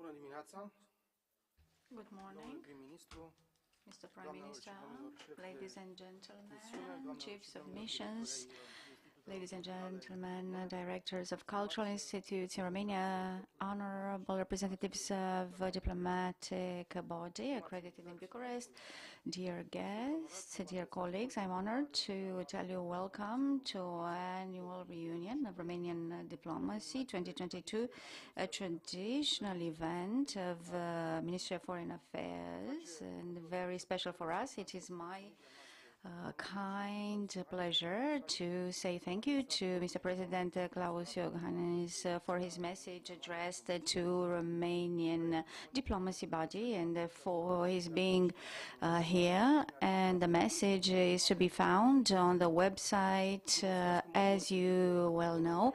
Bună dimineața, Good domnule morning, prim-ministru, Mr. Prime Minister, ladies and gentlemen, chiefs of missions, ladies and gentlemen, directors of cultural institutes in Romania, honorable representatives of diplomatic body accredited in Bucharest, dear guests, dear colleagues, I'm honored to tell you welcome to annual reunion of Romanian diplomacy 2022, a traditional event of Ministry of Foreign Affairs and very special for us. It is my kind pleasure to say thank you to Mr. President Klaus Iohannis for his message addressed to Romanian diplomacy body and for his being here. And the message is to be found on the website, as you well know.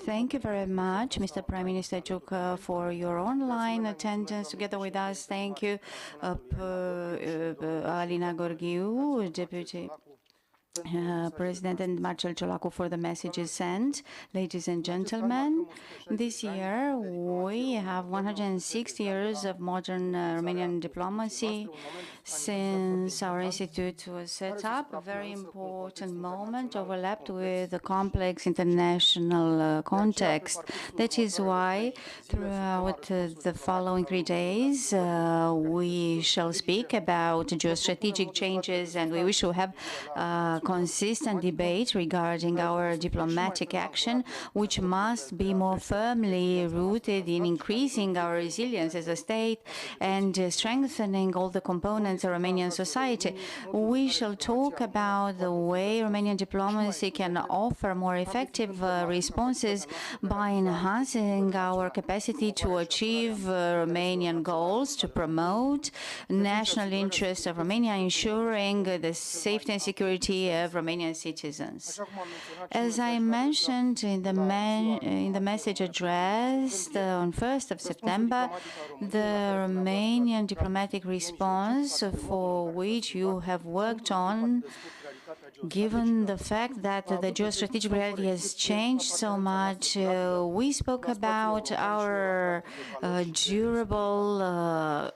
Thank you very much, Mr. Prime Minister Ciucă, for your online attendance together with us. Thank you, Alina Gorghiu, Deputy President, and Marcel Ciolacu for the messages sent. Ladies and gentlemen, this year we have 160 years of modern Romanian diplomacy since our institute was set up. A very important moment overlapped with the complex international context. That is why throughout the following 3 days we shall speak about geostrategic changes, and we wish to have consistent debate regarding our diplomatic action, which must be more firmly rooted in increasing our resilience as a state and strengthening all the components of Romanian society. We shall talk about the way Romanian diplomacy can offer more effective responses by enhancing our capacity to achieve Romanian goals, to promote national interests of Romania, ensuring the safety and security of Romanian citizens. As I mentioned in the message addressed on 1st of September, the Romanian diplomatic response for which you have worked on, given the fact that the geostrategic reality has changed so much, we spoke about our durable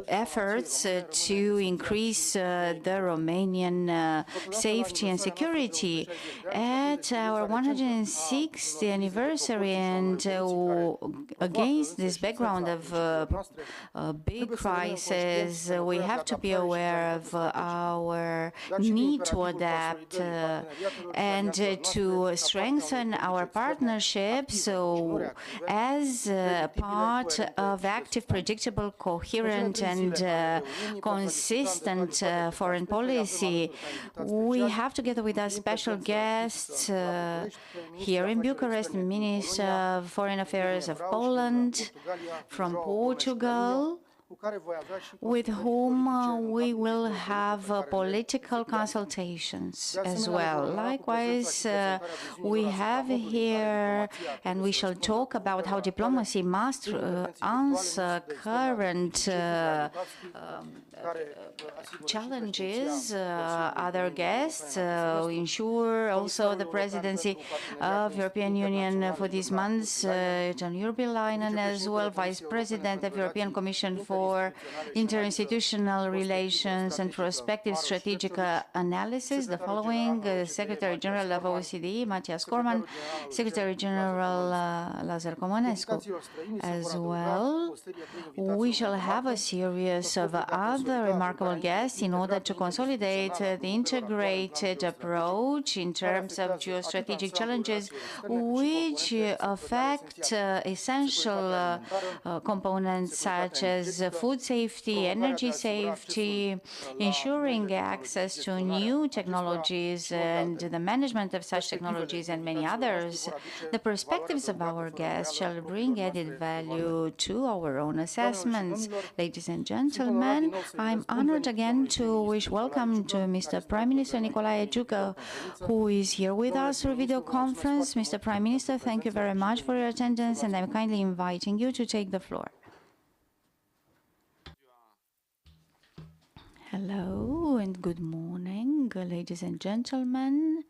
efforts to increase the Romanian safety and security. At our 106th anniversary, and against this background of a big crisis, we have to be aware of our need to adapt and to strengthen our partnership. So as part of active, predictable, coherent and consistent foreign policy, we have together with us special guests here in Bucharest, Minister of Foreign Affairs of Poland, from Portugal, with whom we will have political consultations as well. Likewise, we have here, and we shall talk about how diplomacy must answer current challenges. Other guests ensure also the presidency of European Union for these months, John Urpilainen, as well, Vice President of European Commission for Interinstitutional Relations and Prospective Strategic Analysis. The following: Secretary General of OECD, Matthias Cormann, Secretary General Lazar Comănescu. As well, we shall have a series of other remarkable guests in order to consolidate the integrated approach in terms of geostrategic challenges which affect essential components such as food safety, energy safety, ensuring access to new technologies and the management of such technologies, and many others. The perspectives of our guests shall bring added value to our own assessments. Ladies and gentlemen, I'm honored again to wish welcome to Mr. Prime Minister Nicolae Ciucă, who is here with us through video conference. Mr. Prime Minister, thank you very much for your attendance, and I'm kindly inviting you to take the floor. Hello and good morning, ladies and gentlemen.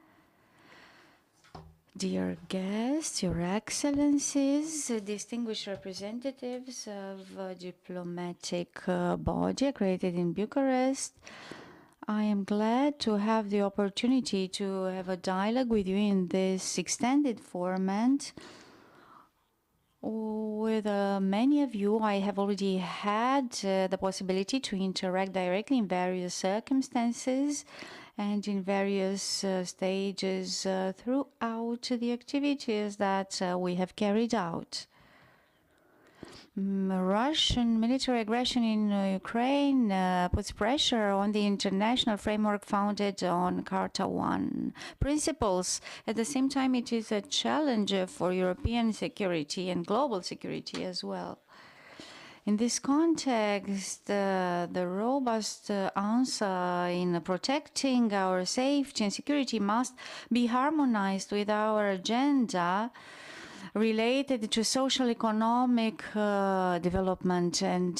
Dear guests, Your Excellencies, distinguished representatives of a diplomatic body created in Bucharest, I am glad to have the opportunity to have a dialogue with you in this extended format. With many of you, I have already had the possibility to interact directly in various circumstances and in various stages throughout the activities that we have carried out. Russian military aggression in Ukraine puts pressure on the international framework founded on Charter 1 principles. At the same time, it is a challenge for European security and global security as well. In this context, the robust answer in protecting our safety and security must be harmonized with our agenda related to social economic development and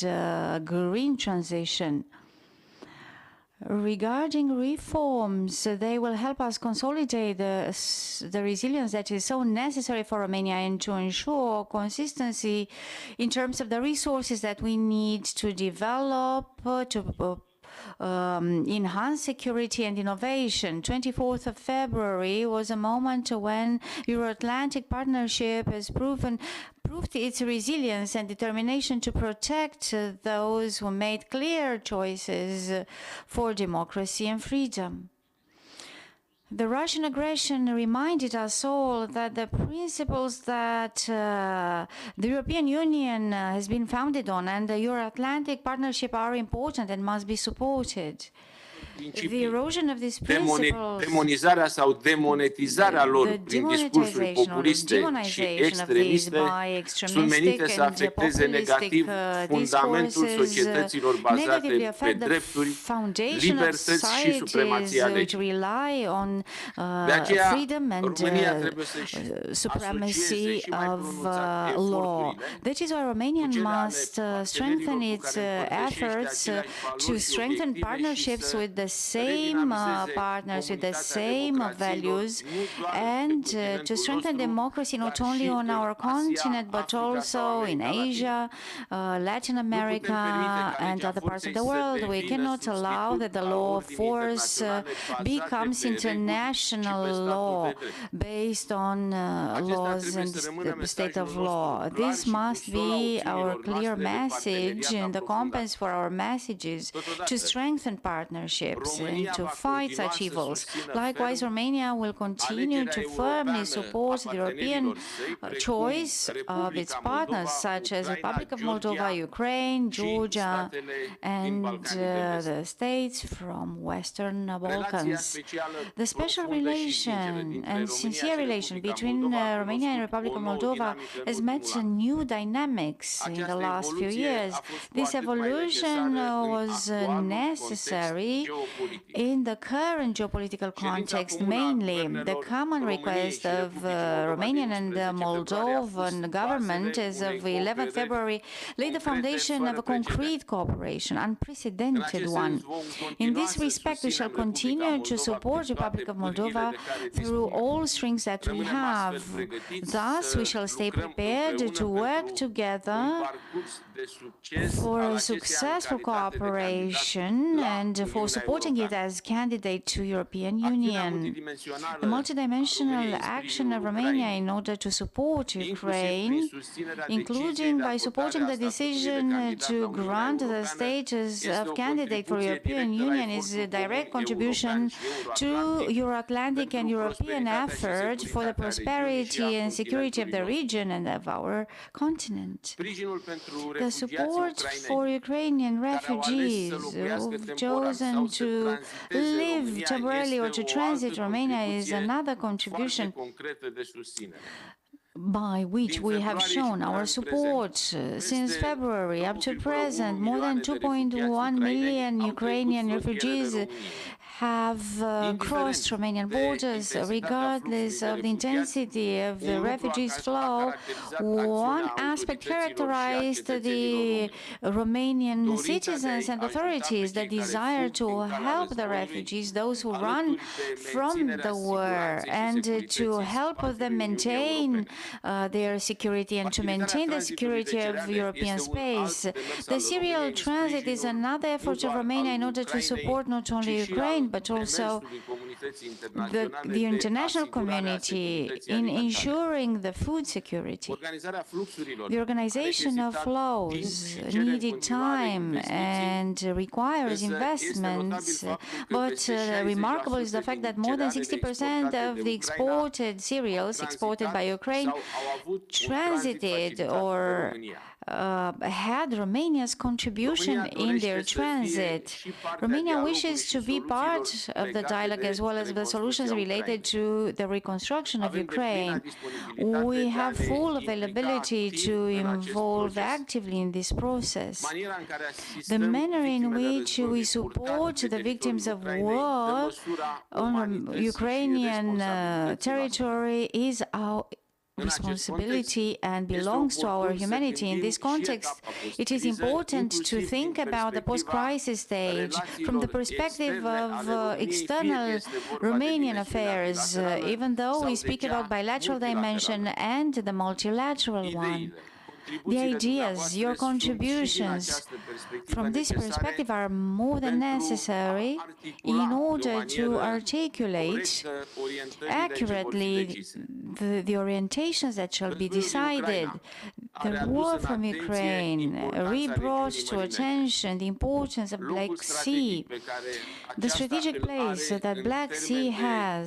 green transition. Regarding reforms, they will help us consolidate the resilience that is so necessary for Romania and to ensure consistency in terms of the resources that we need to develop, to enhance security and innovation. 24th of February was a moment when Euro-Atlantic Partnership has proved its resilience and determination to protect those who made clear choices for democracy and freedom. The Russian aggression reminded us all that the principles that the European Union has been founded on and the Euro-Atlantic Partnership are important and must be supported. The erosion of these principles, demonizarea sau demonetizarea lor prin discursuri populiste și extremiste sunt menite să afecteze negativ fundamentul societăților bazate pe drepturi, libertăți și supremația legii. De aceea, România trebuie să-și asocieze și mai pronunțat eforturile That is why Romania must strengthen its efforts to strengthen partnerships with the same partners, with the same values, and to strengthen democracy not only on our continent but also in Asia, Latin America, and other parts of the world. We cannot allow that the law of force becomes international law based on laws and the state of law. This must be our clear message and the compass for our messages to strengthen partnerships and to fight such evils. Likewise, Romania will continue to firmly support the European choice of its partners, such as the Republic of Moldova, Ukraine, Georgia, and the states from Western Balkans. The special relation and sincere relation between Romania and the Republic of Moldova has met new dynamics in the last few years. This evolution was necessary in the current geopolitical context, mainly the common request of Romanian and Moldovan government as of 11 February laid the foundation of a concrete cooperation, unprecedented one. In this respect, we shall continue to support the Republic of Moldova through all strengths that we have. Thus, we shall stay prepared to work together for a successful cooperation and for supporting it as candidate to European Union. The multidimensional action of Romania in order to support Ukraine, including by supporting the decision to grant the status of candidate for European Union, is a direct contribution to Euro-Atlantic and European effort for the prosperity and security of the region and of our continent. The support for Ukrainian refugees who've chosen to live temporarily or to transit Romania is another contribution by which we have shown our support. Since February up to present, more than 2.1 million Ukrainian refugees have crossed Romanian borders, regardless of the intensity of the refugees' flow. One aspect characterized the Romanian citizens and authorities: the desire to help the refugees, those who run from the war, and to help them maintain their security and to maintain the security of European space. The serial transit is another effort of Romania in order to support not only Ukraine but also the international community in ensuring the food security. The organization of flows needed time and requires investments, but remarkable is the fact that more than 60% of the exported cereals exported by Ukraine transited or had Romania's contribution in their transit. Romania wishes to be part of the dialogue as well as the solutions related to the reconstruction of Ukraine. We have full availability to involve actively in this process. The manner in which we support the victims of war on Ukrainian territory is our responsibility and belongs to our humanity. In this context, it is important to think about the post-crisis stage from the perspective of external Romanian affairs, even though we speak about bilateral dimension and the multilateral one. The ideas, your contributions from this perspective are more than necessary in order to articulate accurately the orientations that shall be decided. The war from Ukraine re-brought to attention the importance of Black Sea, the strategic place that Black Sea has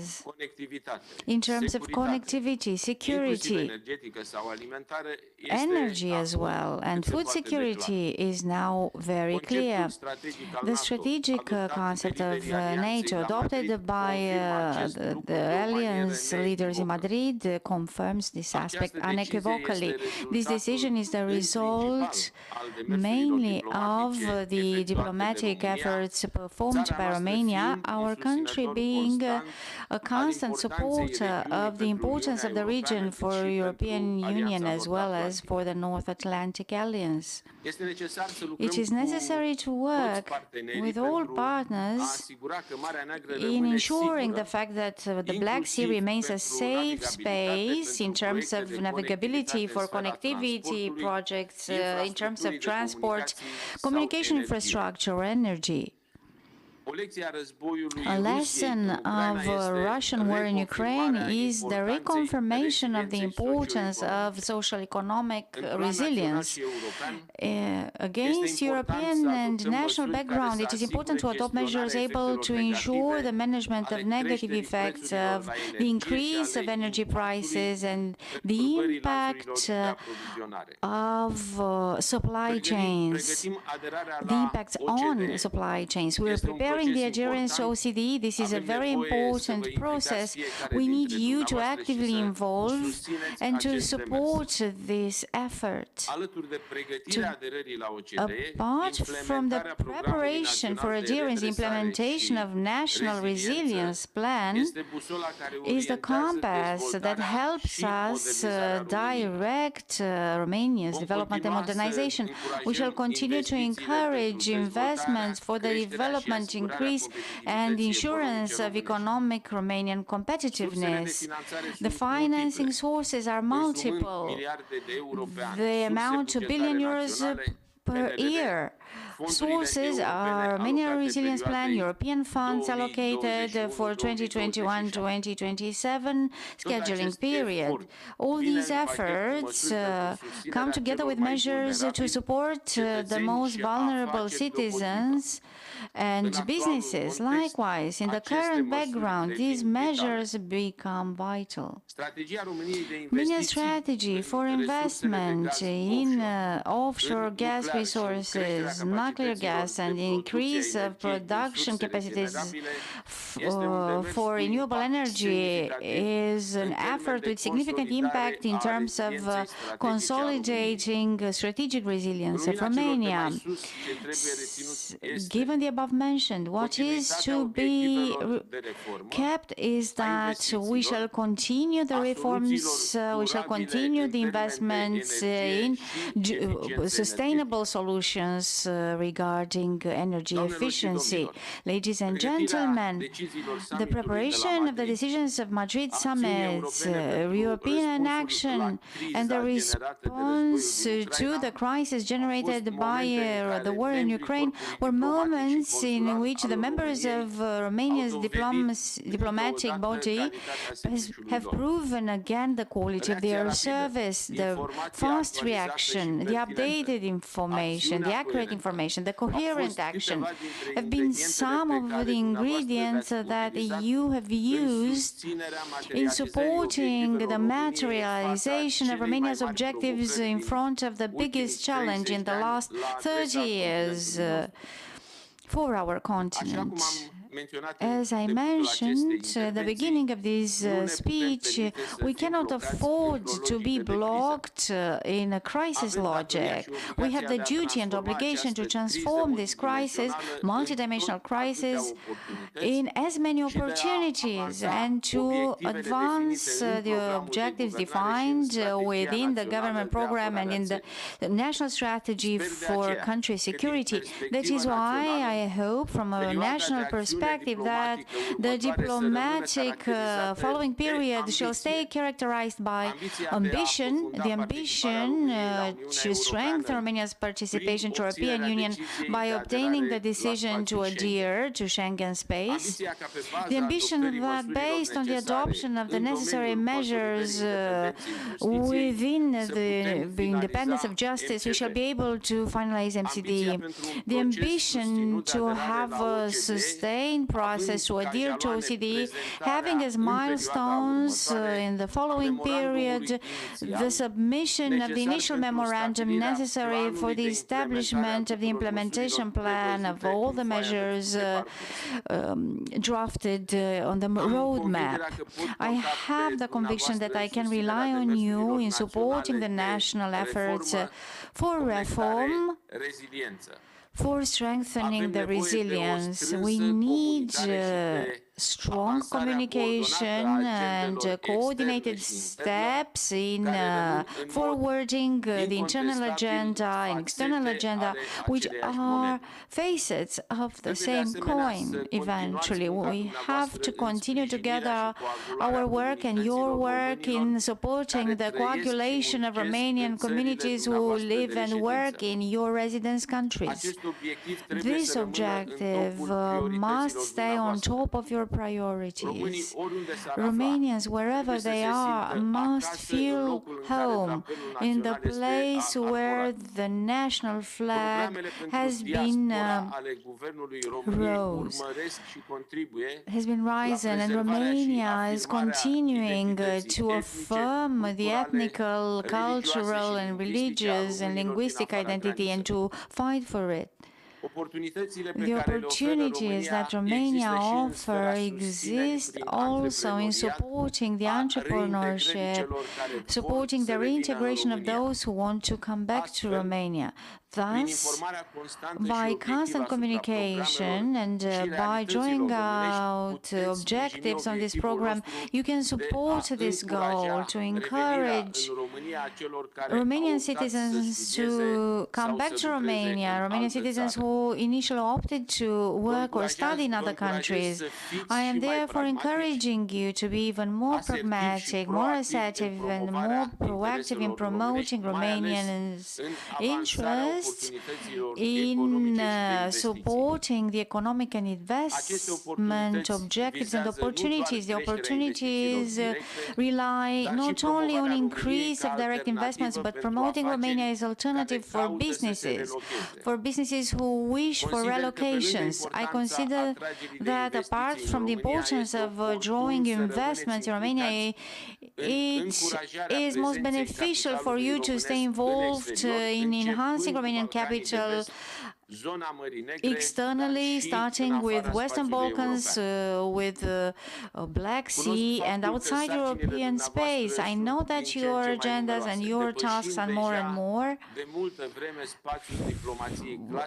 in terms of connectivity, security, energy as well, and food security is now very clear. The strategic concept of NATO adopted by the alliance leaders in Madrid confirms this aspect unequivocally. This decision is the result mainly of the diplomatic efforts performed by Romania, our country being a constant supporter of the importance of the region for European Union as well as for the North Atlantic Alliance. It is necessary to work with all partners in ensuring the fact that the Black Sea remains a safe space in terms of navigability for connectivity projects, in terms of transport, communication infrastructure, energy. A lesson of Russian war in Ukraine is the reconfirmation of the importance of social-economic resilience. Against European and national background, it is important to adopt measures able to ensure the management of negative effects of the increase of energy prices and the impact of supply chains, the impacts on supply chains. We are preparing the adherence to OCDE. This is a very important process. We need you to actively involve and to support this effort. Apart from the preparation for adherence, the implementation of National Resilience Plan is the compass that helps us direct Romania's development and modernization. We shall continue to encourage investments for the development, increase and insurance of economic Romanian competitiveness. The financing sources are multiple. They amount to billion euros per year. Sources are Romanian Resilience Plan, European funds allocated for 2021-2027 scheduling period. All these efforts come together with measures to support the most vulnerable citizens and businesses. Likewise, in the current background, these measures become vital. Romania's strategy for investment in offshore gas resources, nuclear gas and the increase of production capacities for renewable energy is an effort with significant impact in terms of consolidating strategic resilience of Romania. Given the above mentioned, what is to be kept is that we shall continue the reforms, we shall continue the investments in sustainable solutions regarding energy efficiency. Ladies and gentlemen, the preparation of the decisions of Madrid summits, European action, and the response to the crisis generated by the war in Ukraine were moments in which the members of Romania's diplomatic body have proven again the quality of their service, the fast reaction, the updated information, the accurate information, the coherent action have been some of the ingredients that you have used in supporting the materialization of Romania's objectives in front of the biggest challenge in the last 30 years for our continent. As I mentioned at the beginning of this speech, we cannot afford to be blocked in a crisis logic. We have the duty and obligation to transform this crisis, multidimensional crisis, in as many opportunities and to advance the objectives defined within the government program and in the national strategy for country security. That is why I hope from a national perspective that the diplomatic following period shall stay characterized by ambition, the ambition to strengthen Romania's participation to the European Union by obtaining the decision to adhere to Schengen space, the ambition that based on the adoption of the necessary measures within the independence of justice, we shall be able to finalize MCD, the ambition to have a sustained process to adhere to OCDE, having as milestones in the following period the submission of the initial memorandum necessary for the establishment of the implementation plan of all the measures drafted on the roadmap. I have the conviction that I can rely on you in supporting the national efforts for reform, for strengthening the resilience. We need strong communication and coordinated steps in forwarding the internal agenda and external agenda, which are facets of the same coin eventually. We have to continue together our work and your work in supporting the coagulation of Romanian communities who live and work in your residence countries. This objective must stay on top of your priorities. Romanians, wherever they are, must feel home in the place where the national flag has been risen, and Romania is continuing to affirm the ethnical, cultural, and religious and linguistic identity and to fight for it. The opportunities that Romania offers exist also in supporting the entrepreneurship, supporting the reintegration of those who want to come back to Romania. Thus, by constant communication and by drawing out objectives on this program, you can support this goal to encourage Romanian citizens to come back to Romania, Romanian citizens who initially opted to work or study in other countries. I am therefore encouraging you to be even more pragmatic, more assertive, and more proactive in promoting Romanians' interests in supporting the economic and investment objectives and opportunities. The opportunities rely not only on increase of direct investments, but promoting Romania as alternative for businesses who wish for relocations. I consider that apart from the importance of drawing investments in Romania, it is most beneficial for you to stay involved in enhancing Romanian capital externally, starting with Western Balkans, with the Black Sea, and outside European space. I know that your agendas and your tasks are more and more.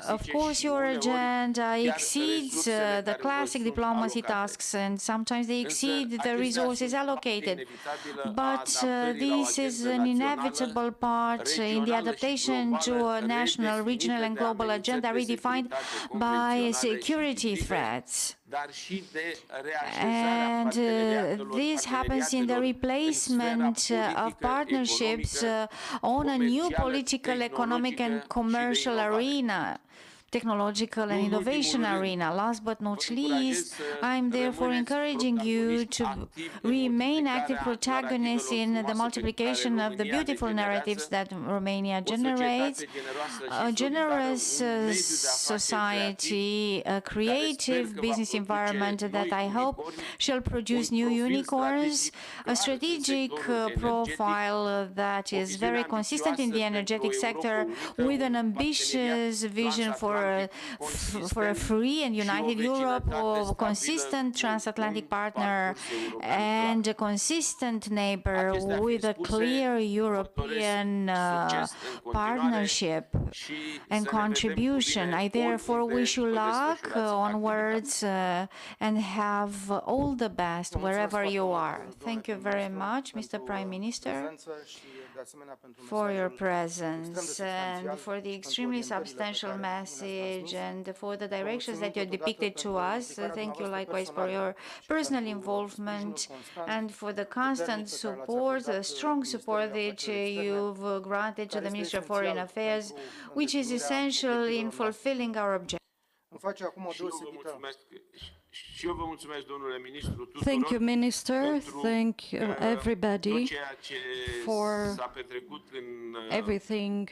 Of course, your agenda exceeds the classic diplomacy tasks, and sometimes they exceed the resources allocated. But this is an inevitable part in the adaptation to a national, regional, and global agenda redefined by security threats. And this happens in the replacement of partnerships on a new political, economic, and commercial arena, technological and innovation arena. Last but not least, I'm therefore encouraging you to remain active protagonists in the multiplication of the beautiful narratives that Romania generates. A generous society, a creative business environment that I hope shall produce new unicorns, a strategic profile that is very consistent in the energetic sector, with an ambitious vision for a free and united Europe, a consistent transatlantic partner, and a consistent neighbor with a clear European partnership and contribution. I therefore wish you luck onwards and have all the best wherever you are. Thank you very much, Mr. Prime Minister, for your presence and for the extremely substantial message and for the directions that you depicted to us. Thank you likewise for your personal involvement and for the constant support, the strong support that you've granted to the Ministry of Foreign Affairs, which is essential in fulfilling our objectives. Thank you, Minister. Thank you, everybody, for everything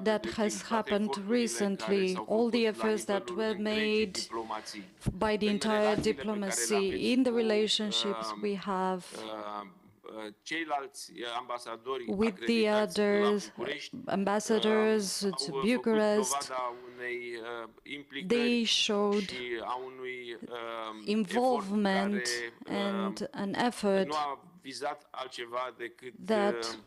that has happened recently, all the efforts that were made by the entire diplomacy in the relationships we have with the other ambassadors to Bucharest. They showed involvement and an effort that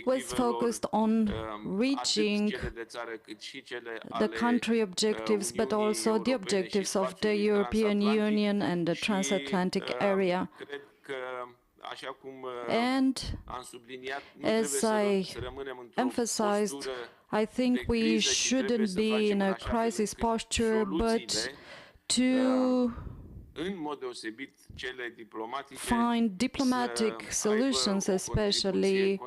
was focused on reaching the country objectives, but also the objectives of the European Union and the transatlantic area. And as I emphasized, I think we shouldn't be in a crisis posture, but to find diplomatic solutions, especially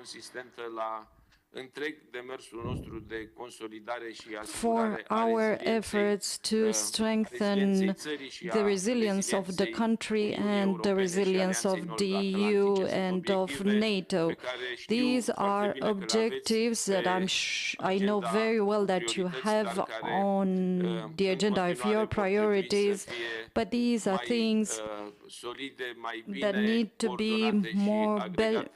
for our efforts to strengthen the resilience of the country and the resilience of the EU and of NATO. These are objectives that I know very well that you have on the agenda of your priorities, but these are things that need to be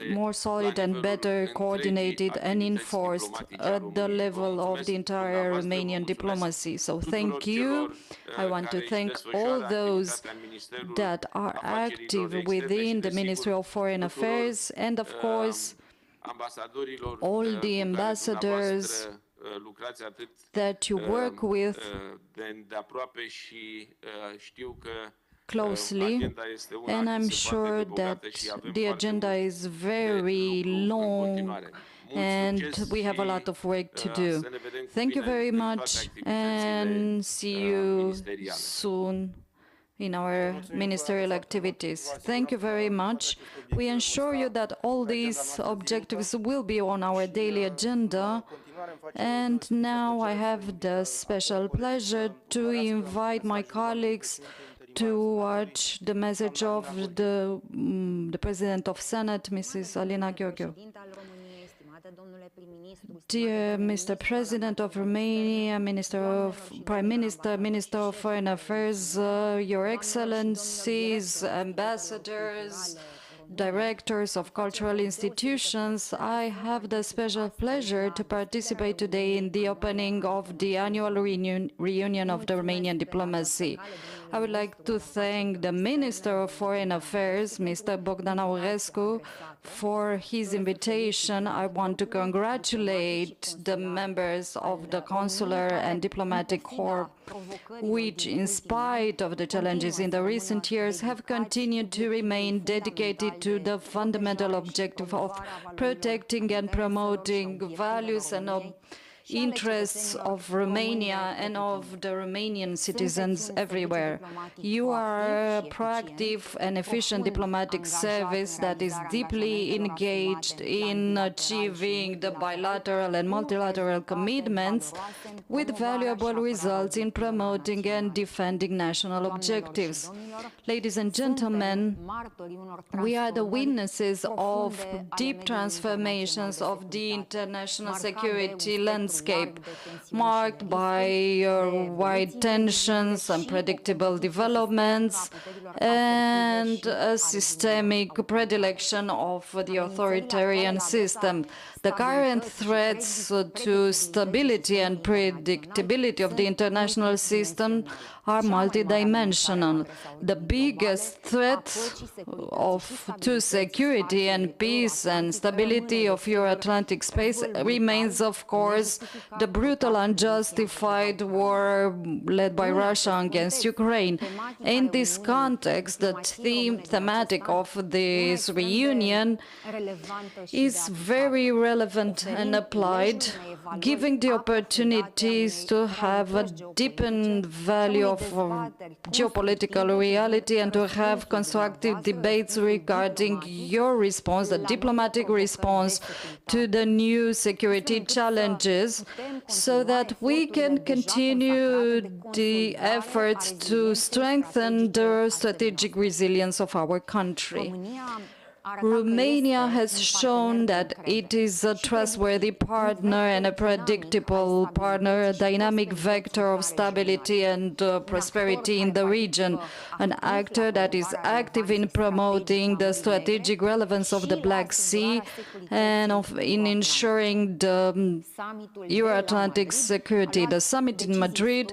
more solid and better coordinated and enforced at the level of the entire Romanian diplomacy. So thank you. I want to thank all those that are active within the Ministry of Foreign Affairs and, of course, all the ambassadors that you work with closely, and I'm sure that the agenda is very long and we have a lot of work to do. Thank you very much and see you soon in our ministerial activities. Thank you very much. We ensure you that all these objectives will be on our daily agenda. And now I have the special pleasure to invite my colleagues to watch the message of the President of Senate, Mrs. Alina Gheorghiu. Dear Mr. President of Romania, Prime Minister, Minister of Foreign Affairs, Your Excellencies, ambassadors, directors of cultural institutions, I have the special pleasure to participate today in the opening of the annual reunion of the Romanian diplomacy. I would like to thank the Minister of Foreign Affairs, Mr. Bogdan Aurescu, for his invitation. I want to congratulate the members of the Consular and Diplomatic Corps, which, in spite of the challenges in the recent years, have continued to remain dedicated to the fundamental objective of protecting and promoting values and interests of Romania and of the Romanian citizens everywhere. You are a proactive and efficient diplomatic service that is deeply engaged in achieving the bilateral and multilateral commitments with valuable results in promoting and defending national objectives. Ladies and gentlemen, we are the witnesses of deep transformations of the international security landscape, marked by wide tensions, unpredictable developments, and a systemic predilection of the authoritarian system. The current threats to stability and predictability of the international system are multidimensional. The biggest threat to security and peace and stability of Euro-Atlantic space remains, of course, the brutal, unjustified war led by Russia against Ukraine. In this context, the thematic of this reunion is very relevant and applied, giving the opportunities to have a deepened value of geopolitical reality and to have constructive debates regarding your response, the diplomatic response to the new security challenges, so that we can continue the efforts to strengthen the strategic resilience of our country. Romania has shown that it is a trustworthy partner and a predictable partner, a dynamic vector of stability and prosperity in the region, an actor that is active in promoting the strategic relevance of the Black Sea and in ensuring the Euro-Atlantic security. The summit in Madrid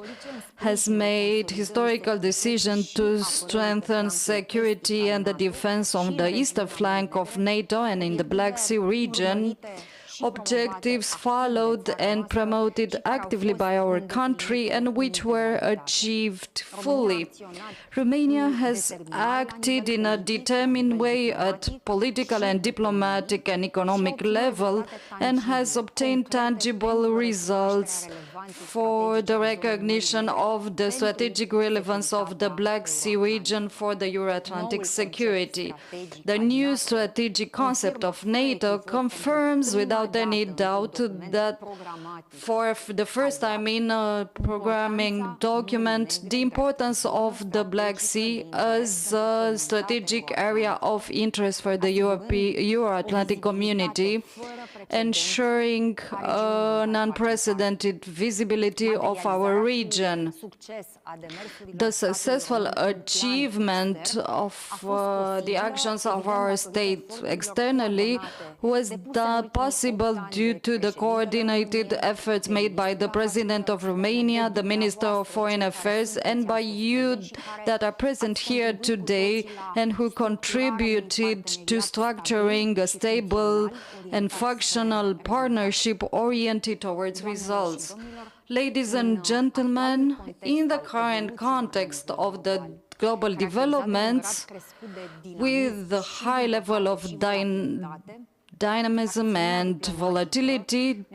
has made historical decision to strengthen security and the defense of the eastern flank of NATO and in the Black Sea region, objectives followed and promoted actively by our country and which were achieved fully. Romania has acted in a determined way at political and diplomatic and economic level and has obtained tangible results for the recognition of the strategic relevance of the Black Sea region for the Euro-Atlantic security. The new strategic concept of NATO confirms without any doubt that for the first time in a programming document, the importance of the Black Sea as a strategic area of interest for the Euro-Atlantic community, ensuring an unprecedented visibility of our region. The successful achievement of the actions of our state externally was possible due to the coordinated efforts made by the President of Romania, the Minister of Foreign Affairs, and by you that are present here today and who contributed to structuring a stable and functional partnership oriented towards results. Ladies and gentlemen, in the current context of the global developments, with the high level of dynamism and volatility,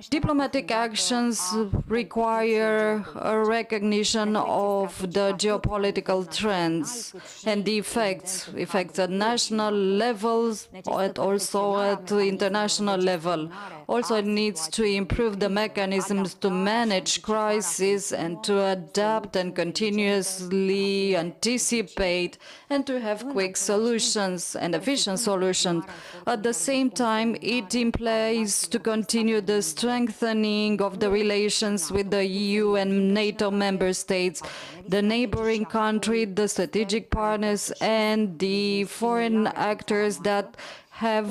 diplomatic actions require a recognition of the geopolitical trends and the effects at national levels, but also at the international level. Also, it needs to improve the mechanisms to manage crises and to adapt and continuously anticipate and to have quick solutions and efficient solutions. At the same time, it implies to continue the strengthening of the relations with the EU and NATO member states, the neighboring country, the strategic partners, and the foreign actors that have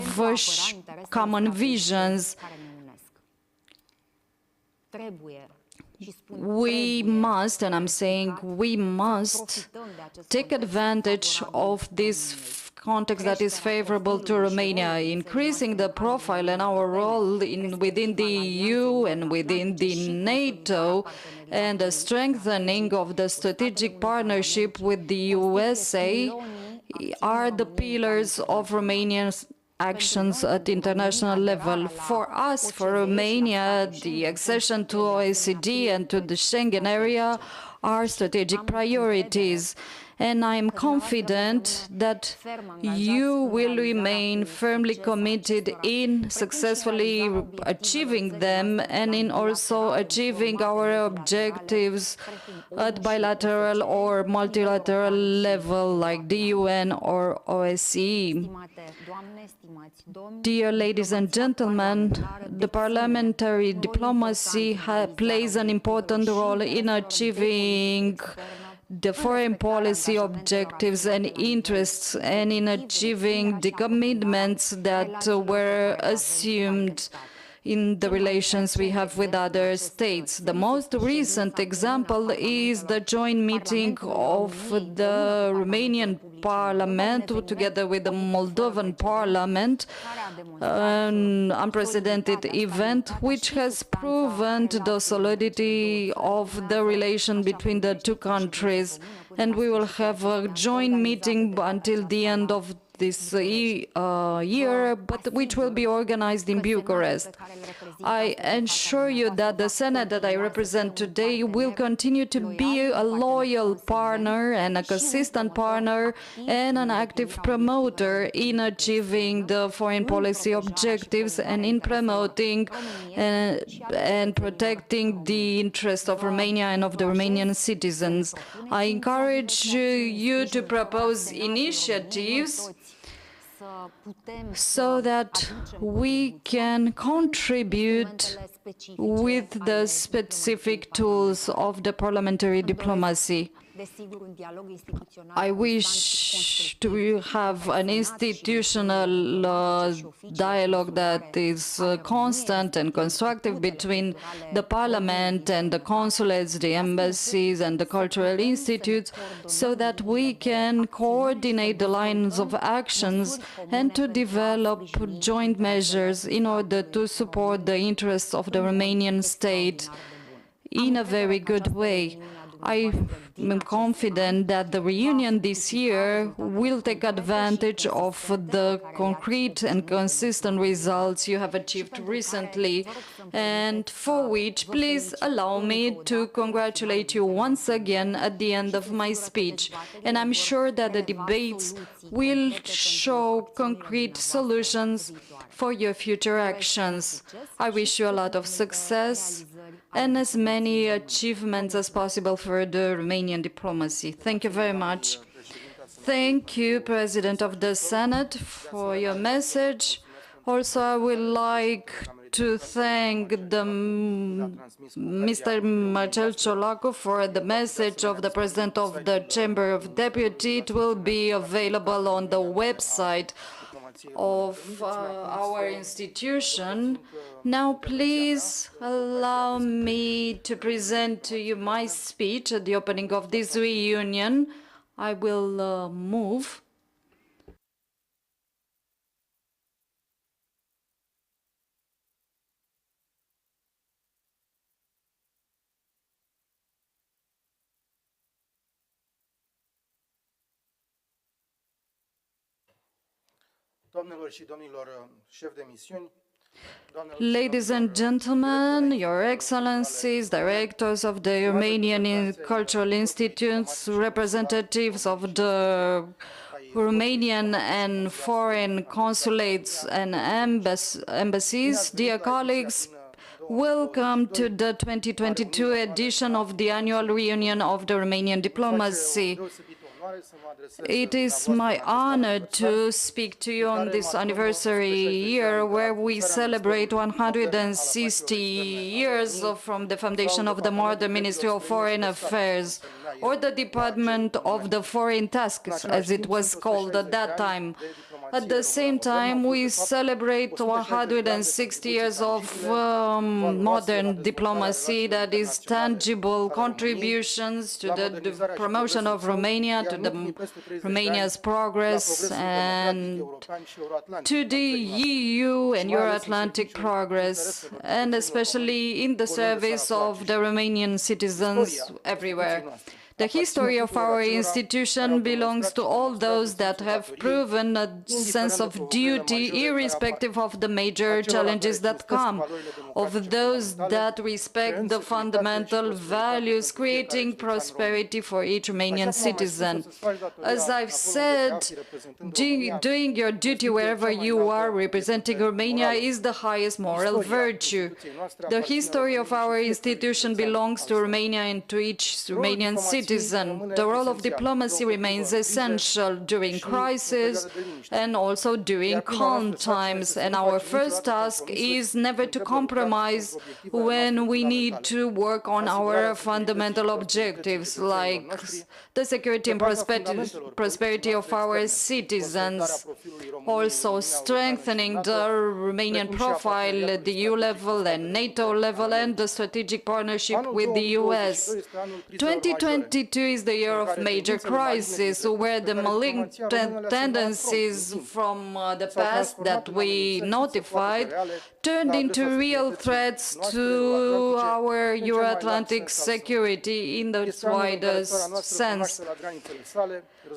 common visions. We must, and I'm saying we must, take advantage of this context that is favorable to Romania, increasing the profile and our role within the EU and within the NATO, and the strengthening of the strategic partnership with the USA are the pillars of Romania's actions at international level. For us, for Romania, the accession to OECD and to the Schengen area are strategic priorities. And I am confident that you will remain firmly committed in successfully achieving them and in also achieving our objectives at bilateral or multilateral level like the UN or OSCE. Dear ladies and gentlemen, the parliamentary diplomacy plays an important role in achieving the foreign policy objectives and interests and in achieving the commitments that were assumed in the relations we have with other states. The most recent example is the joint meeting of the Romanian Parliament together with the Moldovan Parliament, an unprecedented event which has proven the solidity of the relation between the two countries. And we will have a joint meeting until the end of this year, but which will be organized in Bucharest. I assure you that the Senate that I represent today will continue to be a loyal partner and a consistent partner and an active promoter in achieving the foreign policy objectives and in promoting and protecting the interests of Romania and of the Romanian citizens. I encourage you to propose initiatives so that we can contribute with the specific tools of the parliamentary diplomacy. I wish to have an institutional dialogue that is constant and constructive between the parliament and the consulates, the embassies and the cultural institutes, so that we can coordinate the lines of actions and to develop joint measures in order to support the interests of the Romanian state in a very good way. I am confident that the reunion this year will take advantage of the concrete and consistent results you have achieved recently, and for which please allow me to congratulate you once again at the end of my speech. And I'm sure that the debates will show concrete solutions for your future actions. I wish you a lot of success and as many achievements as possible for the Romanian diplomacy. Thank you very much. Thank you, President of the Senate, for your message. Also, I would like to thank Mr. Marcel Ciolacu for the message of the President of the Chamber of Deputies. It will be available on the website of our institution. Now please allow me to present to you my speech at the opening of this reunion. I will move. Ladies and gentlemen, Your Excellencies, directors of the Romanian Cultural Institutes, representatives of the Romanian and foreign consulates and embassies, dear colleagues, welcome to the 2022 edition of the annual reunion of the Romanian diplomacy. It is my honor to speak to you on this anniversary year where we celebrate 160 years from the foundation of the modern Ministry of Foreign Affairs, or the Department of the Foreign Tasks, as it was called at that time. At the same time, we celebrate 160 years of modern diplomacy, that is tangible contributions to the promotion of Romania, to Romania's progress, and to the EU and Euro-Atlantic progress, and especially in the service of the Romanian citizens everywhere. The history of our institution belongs to all those that have proven a sense of duty, irrespective of the major challenges that come, of those that respect the fundamental values, creating prosperity for each Romanian citizen. As I've said, doing your duty wherever you are, representing Romania, is the highest moral virtue. The history of our institution belongs to Romania and to each Romanian citizen. The role of diplomacy remains essential during crisis and also during calm times, and our first task is never to compromise when we need to work on our fundamental objectives, like the security and prosperity of our citizens, also strengthening the Romanian profile at the EU level and NATO level, and the strategic partnership with the US. 2022 is the year of major crisis, where the malignant tendencies from the past that we notified turned into real threats to our Euro-Atlantic security in the widest sense.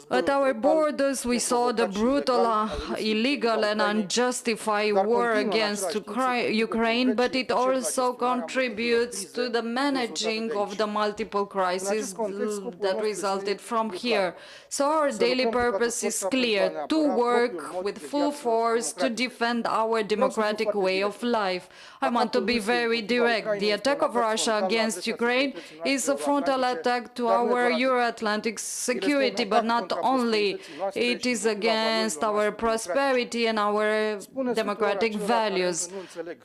At our borders, we saw the brutal, illegal and unjustified war against Ukraine, but it also contributes to the managing of the multiple crises that resulted from here. So our daily purpose is clear: to work with full force to defend our democratic way of life. I want to be very direct. The attack of Russia against Ukraine is a frontal attack to our Euro-Atlantic security, but not only. It is against our prosperity and our democratic values.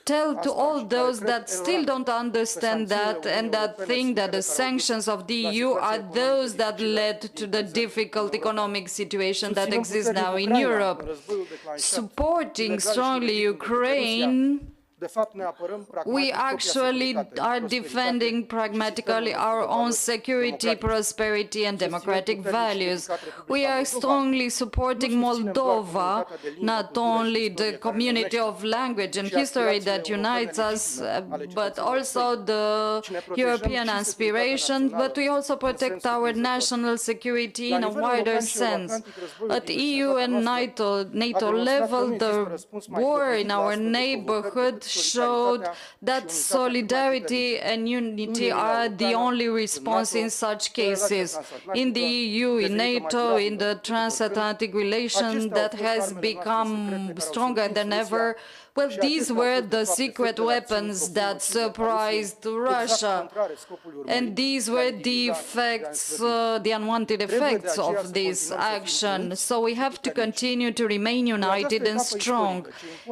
Tell to all those that still don't understand that and that think that the sanctions of the EU are those that led to the difficult economic situation that exists now in Europe. Supporting strongly Ukraine, we actually are defending pragmatically our own security, prosperity and democratic values. We are strongly supporting Moldova, not only the community of language and history that unites us, but also the European aspirations, but we also protect our national security in a wider sense. At EU and NATO level, the war in our neighborhood showed that solidarity and unity are the only response in such cases. In the EU, in NATO, in the transatlantic relation that has become stronger than ever, well, these were the secret weapons that surprised Russia, and these were the effects, the unwanted effects of this action. So we have to continue to remain united and strong.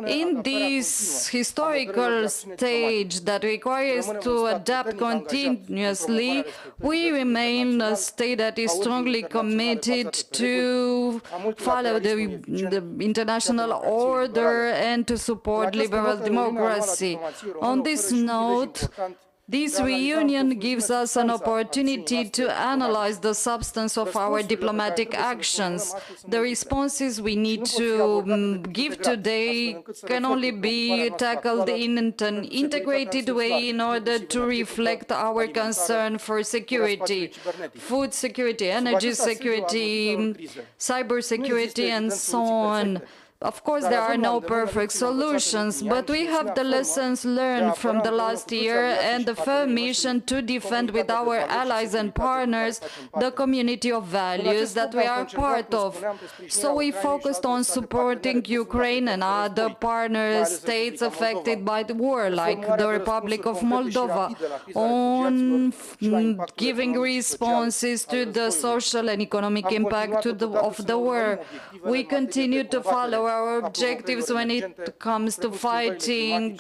In this historical stage that requires to adapt continuously, we remain a state that is strongly committed to follow the international order and to support liberal democracy. On this note, this reunion gives us an opportunity to analyze the substance of our diplomatic actions. The responses we need to give today can only be tackled in an integrated way in order to reflect our concern for security, food security, energy security, cyber security, and so on. Of course, there are no perfect solutions, but we have the lessons learned from the last year and the firm mission to defend with our allies and partners the community of values that we are part of. So we focused on supporting Ukraine and other partner states affected by the war, like the Republic of Moldova, on giving responses to the social and economic impact of the war. We continue to follow our objectives when it comes to fighting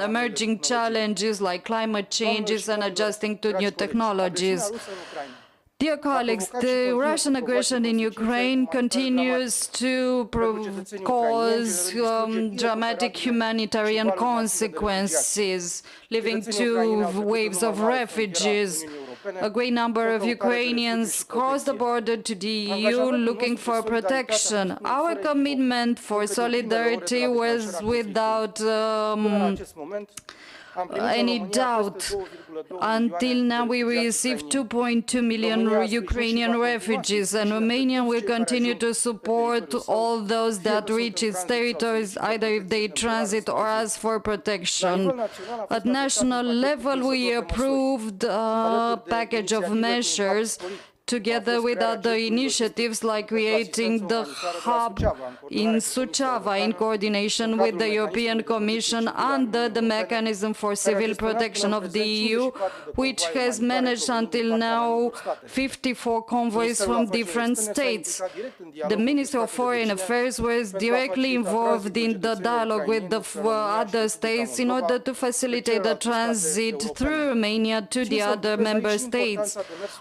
emerging challenges like climate changes and adjusting to new technologies. Dear colleagues, the Russian aggression in Ukraine continues to cause dramatic humanitarian consequences, leading to waves of refugees. A great number of Ukrainians cross the border to the EU looking for protection. Our commitment for solidarity was without any doubt. Until now, we received 2.2 million Ukrainian refugees, and Romania will continue to support all those that reach its territories, either if they transit or ask for protection. At national level, we approved a package of measures together with other initiatives like creating the hub in Suceava in coordination with the European Commission under the mechanism for civil protection of the EU, which has managed until now 54 convoys from different states. The Minister of Foreign Affairs was directly involved in the dialogue with the other states in order to facilitate the transit through Romania to the other member states.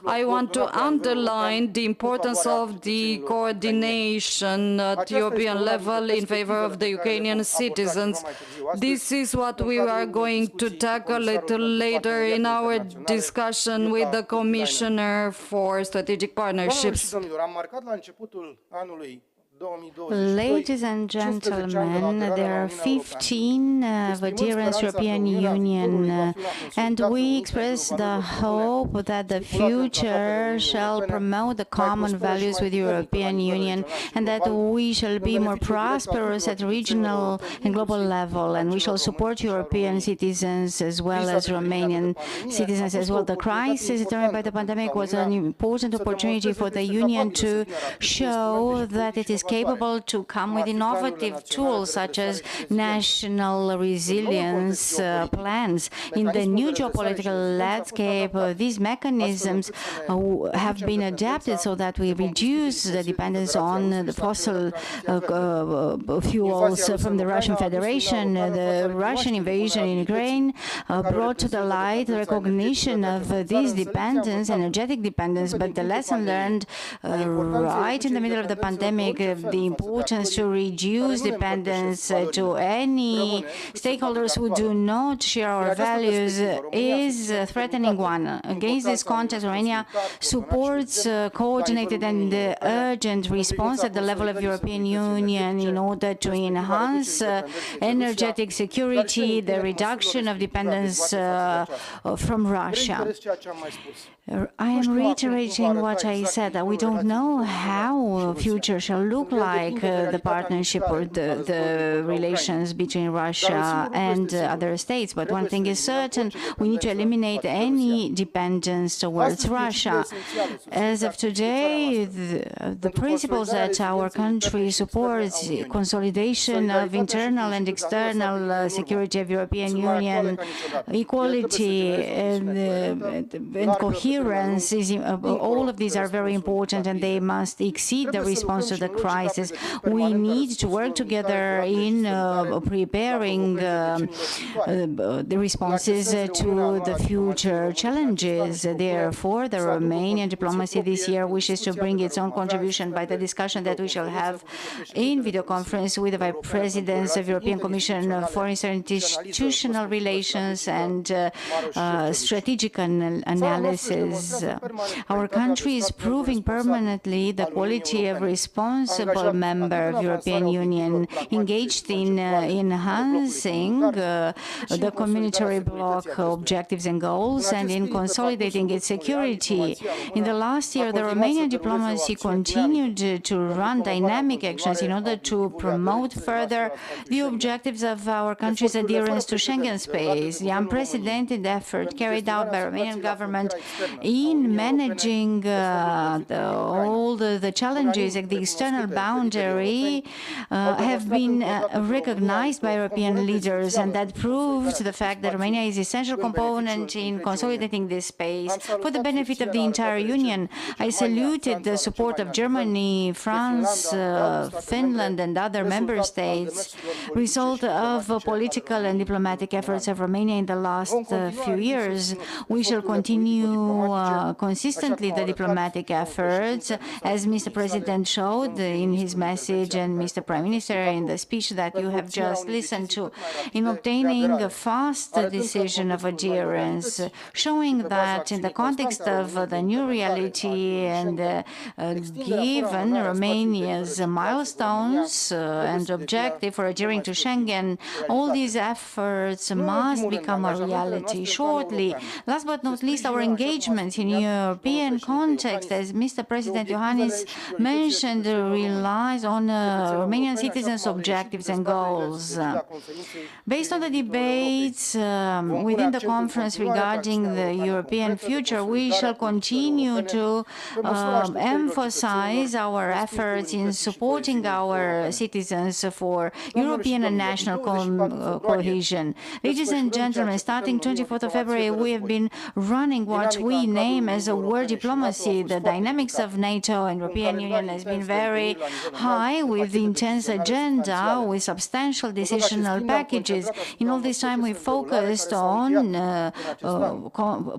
I want to underline the importance of the coordination at European level in favor of the Ukrainian citizens. This is what we are going to tackle a little later in our discussion with the Commissioner for Strategic Partnerships. Ladies and gentlemen, there are 15 adherents to the European Union, and we express the hope that the future shall promote the common values with the European Union, and that we shall be more prosperous at regional and global level, and we shall support European citizens as well as Romanian citizens as well. The crisis determined by the pandemic was an important opportunity for the Union to show that it is capable to come with innovative tools such as national resilience plans. In the new geopolitical landscape, these mechanisms have been adapted so that we reduce the dependence on the fossil fuels from the Russian Federation. The Russian invasion in Ukraine brought to the light the recognition of this dependence, energetic dependence, but the lesson learned right in the middle of the pandemic, the importance to reduce dependence to any stakeholders who do not share our values is a threatening one. Against this context, Romania supports coordinated and urgent response at the level of European Union in order to enhance energetic security, the reduction of dependence from Russia. I am reiterating what I said, that we don't know how future shall look like, the partnership or the relations between Russia and other states. But one thing is certain, we need to eliminate any dependence towards Russia. As of today, the principles that our country supports, consolidation of internal and external security of European Union, equality and coherence, all of these are very important, and they must exceed the response to the crisis. We need to work together in preparing the responses to the future challenges. Therefore, the Romanian diplomacy this year wishes to bring its own contribution by the discussion that we shall have in video conference with the Vice Presidents of European Commission for Institutional Relations and strategic analysis. Our country is proving permanently the quality of responsible eligible member of European Union, engaged in enhancing the community bloc objectives and goals and in consolidating its security. In the last year, the Romanian diplomacy continued to run dynamic actions in order to promote further the objectives of our country's adherence to Schengen space. The unprecedented effort carried out by the Romanian government in managing all the challenges at the external boundary have been recognized by European leaders, and that proves the fact that Romania is an essential component in consolidating this space for the benefit of the entire Union. I saluted the support of Germany, France, Finland and other member states, result of political and diplomatic efforts of Romania in the last few years. We shall continue consistently the diplomatic efforts, as Mr. President showed in his message and Mr. Prime Minister in the speech that you have just listened to, in obtaining a fast decision of adherence, showing that in the context of the new reality and given Romania's milestones and objective for adhering to Schengen, all these efforts must become a reality shortly. Last but not least, our engagement in European context, as Mr. President Iohannis mentioned, relies on Romanian citizens' objectives and goals. Based on the debates within the conference regarding the European future, we shall continue to emphasize our efforts in supporting our citizens for European and national cohesion. Ladies and gentlemen, starting 24th of February, we have been running what we name as a war diplomacy. The dynamics of NATO and European Union has been very high, with intense agenda, with substantial decisional packages. In all this time, we focused on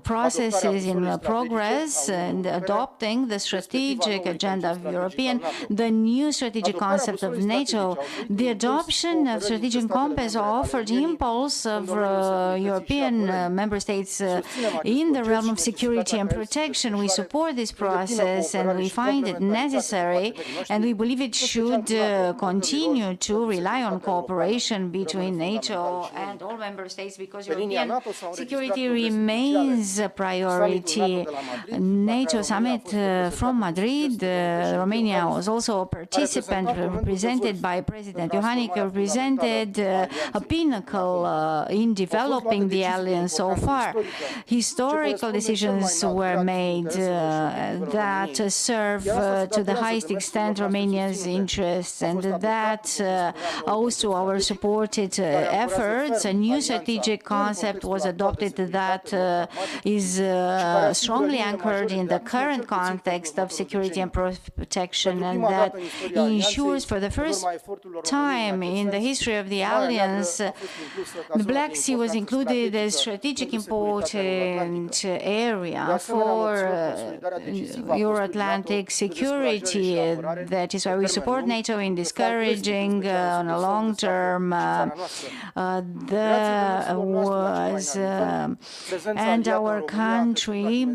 processes in progress and adopting the strategic agenda of European, the new strategic concept of NATO. The adoption of strategic compass offered impulse of European member states in the realm of security and protection. We support this process and we find it necessary, and we believe it should continue to rely on cooperation between NATO and all member states, because European security remains a priority. NATO summit from Madrid, Romania was also a participant, represented by President Iohannis, represented a pinnacle in developing the alliance so far. Historical decisions were made that serve to the highest extent Romania's interests, and that owes to our supported efforts. A new strategic concept was adopted that is strongly anchored in the current context of security and protection, and that ensures for the first time in the history of the alliance, the Black Sea was included as strategic important area for Euro-Atlantic security. That is why we support NATO in discouraging on a long term the wars, and our country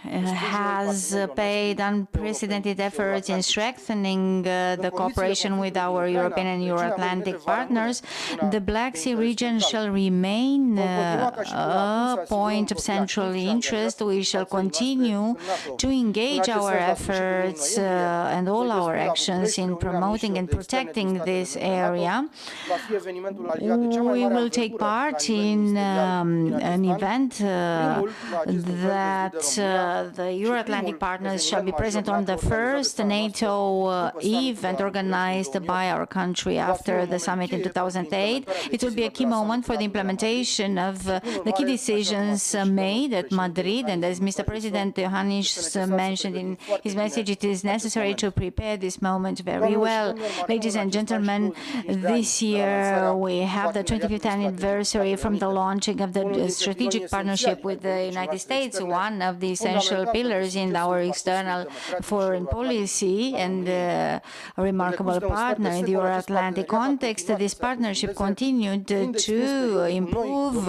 has paid unprecedented efforts in strengthening the cooperation with our European and Euro-Atlantic partners. The Black Sea region shall remain a point of central interest. We shall continue to engage our efforts and all our actions in promoting and protecting this area. We will take part in an event that the Euro-Atlantic partners shall be present on the first NATO event organized by our country after the summit in 2008. It will be a key moment for the implementation of the key decisions made at Madrid, and as Mr. President Iohannis mentioned in his message, it is necessary to prepare this moment very well. Ladies and gentlemen, this year we have the 25th anniversary from the launching of the strategic partnership with the United States, one of the essential pillars in our external foreign policy and a remarkable partner in the Euro-Atlantic context. This partnership continued to improve,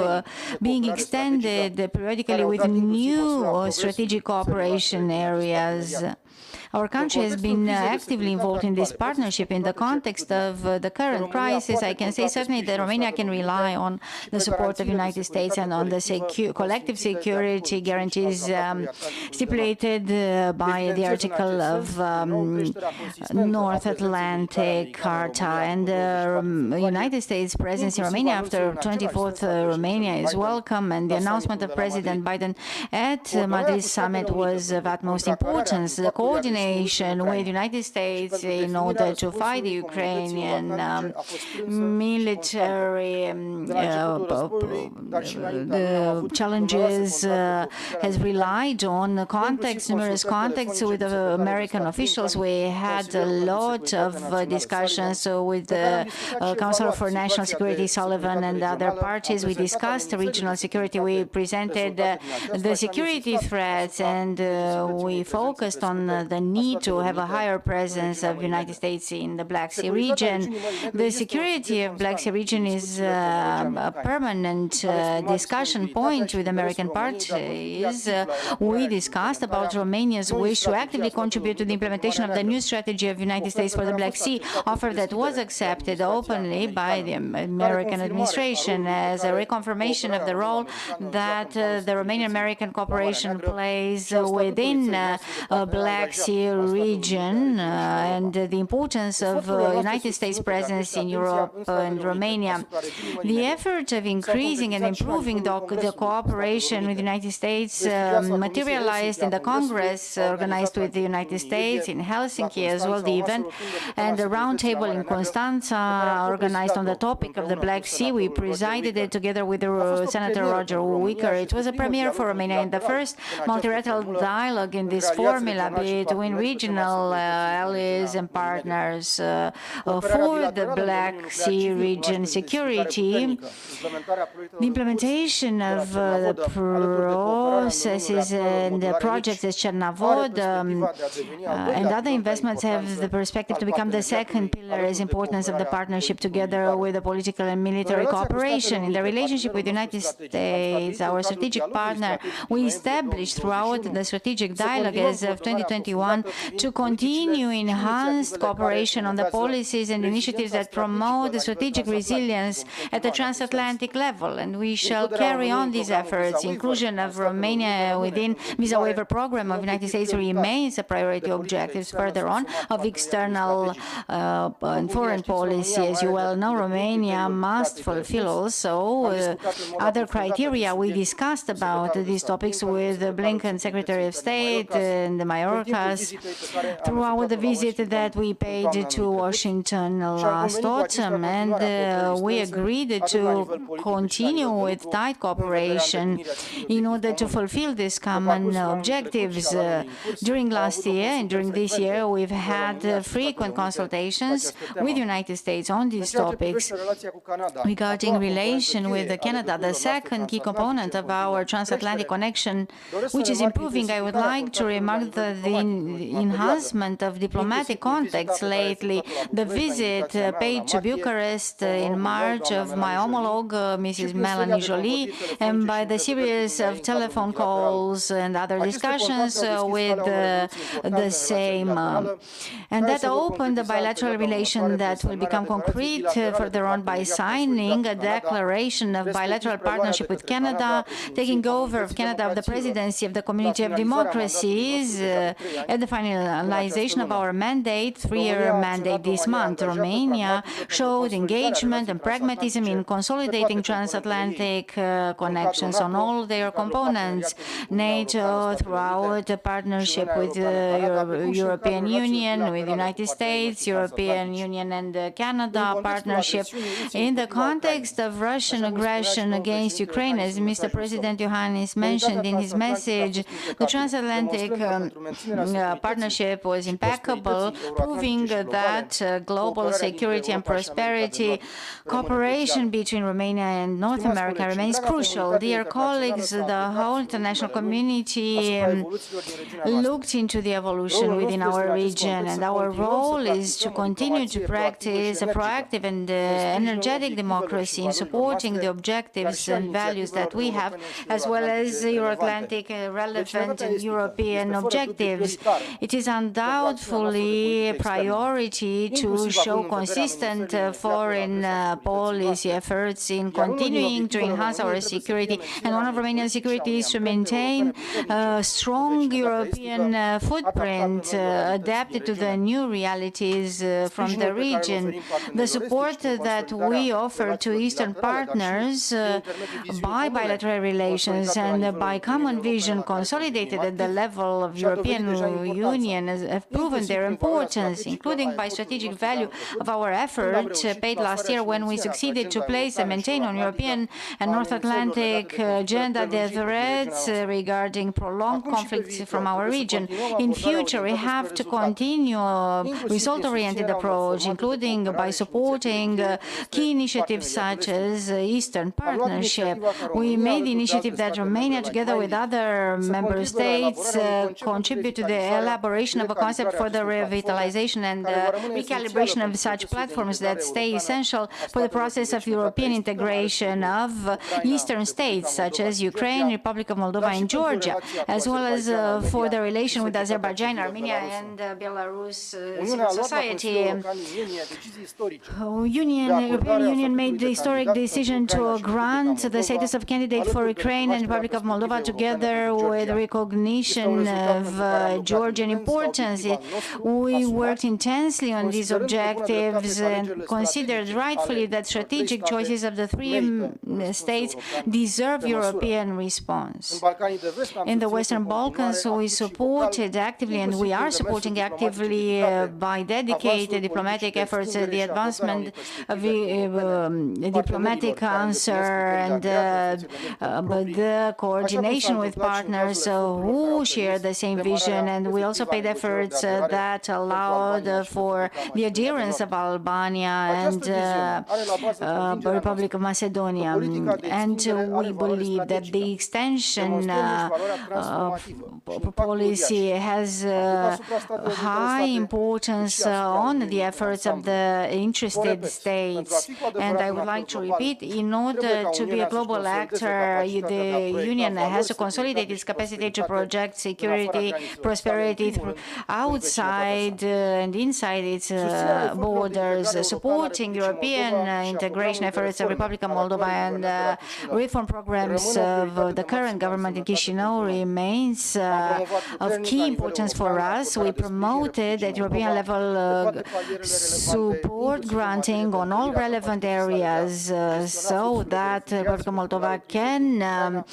being extended periodically with new strategic cooperation areas. Our country has been actively involved in this partnership. In the context of the current crisis, I can say certainly that Romania can rely on the support of the United States and on the collective security guarantees stipulated by the article of North Atlantic Charta. And the United States presence in Romania after 24th Romania is welcome, and the announcement of President Biden at Madrid summit was of utmost importance. The coordination with the United States in order to fight the Ukrainian military challenges has relied on numerous contacts with the American officials. We had a lot of discussions with the Council for National Security, Sullivan, and other parties. We discussed regional security. We presented the security threats, and we focused on the need to have a higher presence of the United States in the Black Sea region. The security of Black Sea region is a permanent discussion point with American parties. We discussed about Romania's wish to actively contribute to the implementation of the new strategy of the United States for the Black Sea, offer that was accepted openly by the American administration as a reconfirmation of the role that the Romanian-American cooperation plays within Black Sea region and the importance of United States presence in Europe and Romania. The effort of increasing and improving the cooperation with the United States materialized in the Congress organized with the United States in Helsinki as well, the event, and the roundtable in Constanța organized on the topic of the Black Sea. We presided it together with Senator Roger Wicker. It was a premiere for Romania in the first multilateral dialogue in this formula between regional allies and partners for the Black Sea region security. The implementation of the processes and the projects as Chernavod and other investments have the perspective to become the second pillar as importance of the partnership, together with the political and military cooperation. In the relationship with the United States, our strategic partner, we established throughout the strategic dialogue as of 2021 to continue enhanced cooperation on the policies and initiatives that promote the strategic resilience at the transatlantic level, and we shall carry on these efforts. Inclusion of Romania within visa waiver program of the United States remains a priority objective further on of external and foreign policy. As you well know, Romania must fulfill also other criteria. We discussed about these topics with the Blinken Secretary of State and the Mayorkas throughout the visit that we paid to Washington last autumn, and we agreed to continue with tight cooperation in order to fulfill these common objectives. During last year and during this year, we've had frequent consultations with the United States on these topics. Regarding relation with Canada, the second key component of our transatlantic connection, which is improving, I would like to remark the enhancement of diplomatic contacts lately. The visit paid to Bucharest in March of my homologue, Mrs. Melanie Joly, and by the series of telephone calls and other discussions with the same. And that opened the bilateral relation that will become concrete further on by signing a declaration of bilateral partnership with Canada, taking over of Canada of the presidency of the Community of Democracies at the finalization of our mandate, 3-year mandate this month. Romania showed engagement and pragmatism in consolidating transatlantic connections on all their components. NATO throughout the partnership with the European Union, with the United States, European Union and Canada partnership. In the context of Russian aggression against Ukraine, as Mr. President Iohannis mentioned in his message, the transatlantic partnership was impeccable, proving that global security and prosperity cooperation between Romania and North America remains crucial. Dear colleagues, the whole international community looked into the evolution within our region, and our role is to continue to practice a proactive and energetic democracy in supporting the objectives and values that we have, as well as Euro-Atlantic relevant and European objectives. It is undoubtedly a priority to show consistent foreign policy efforts in continuing to enhance our security. And one of Romania's security is to maintain a strong European footprint adapted to the new realities from the region. The support that we offer to Eastern partners by bilateral relations and by common vision consolidated at the level of European Union have proven their importance, including by strategic value of our effort paid last year when we succeeded to place and maintain on European and North Atlantic agenda the threats regarding prolonged conflicts from our region. In future, we have to continue a result-oriented approach, including by supporting key initiatives such as Eastern Partnership. We made the initiative that Romania, together with other member states, contribute to the elaboration of a concept for the revitalization and recalibration of such platforms that stay essential for the process of European integration of Eastern states, such as Ukraine, Republic of Moldova, and Georgia, as well as for the relation with Azerbaijan, Armenia, and Belarus civil society. European Union made the historic decision to grant the status of candidate for Ukraine and Republic of Moldova, together with recognition of Georgian importance. We worked intensely on these objectives and considered rightfully that strategic choices of the three states deserve European response. In the Western Balkans, we supported actively, and we are supporting actively by dedicated diplomatic efforts, the advancement of a diplomatic answer and the coordination with partners who share the same vision. And we also paid efforts that allowed for the adherence of Albania and the Republic of Macedonia. And we believe that the extension policy has high importance on the efforts of the interested states. And I would like to repeat, in order to be a global actor, the Union has to consolidate its capacity to project security, prosperity outside and inside its borders, supporting European integration efforts of Republic of Moldova and reform programs of the current government in Chișinău remains of key importance for us. We promoted at European level support granting on all relevant areas so that Republic of Moldova can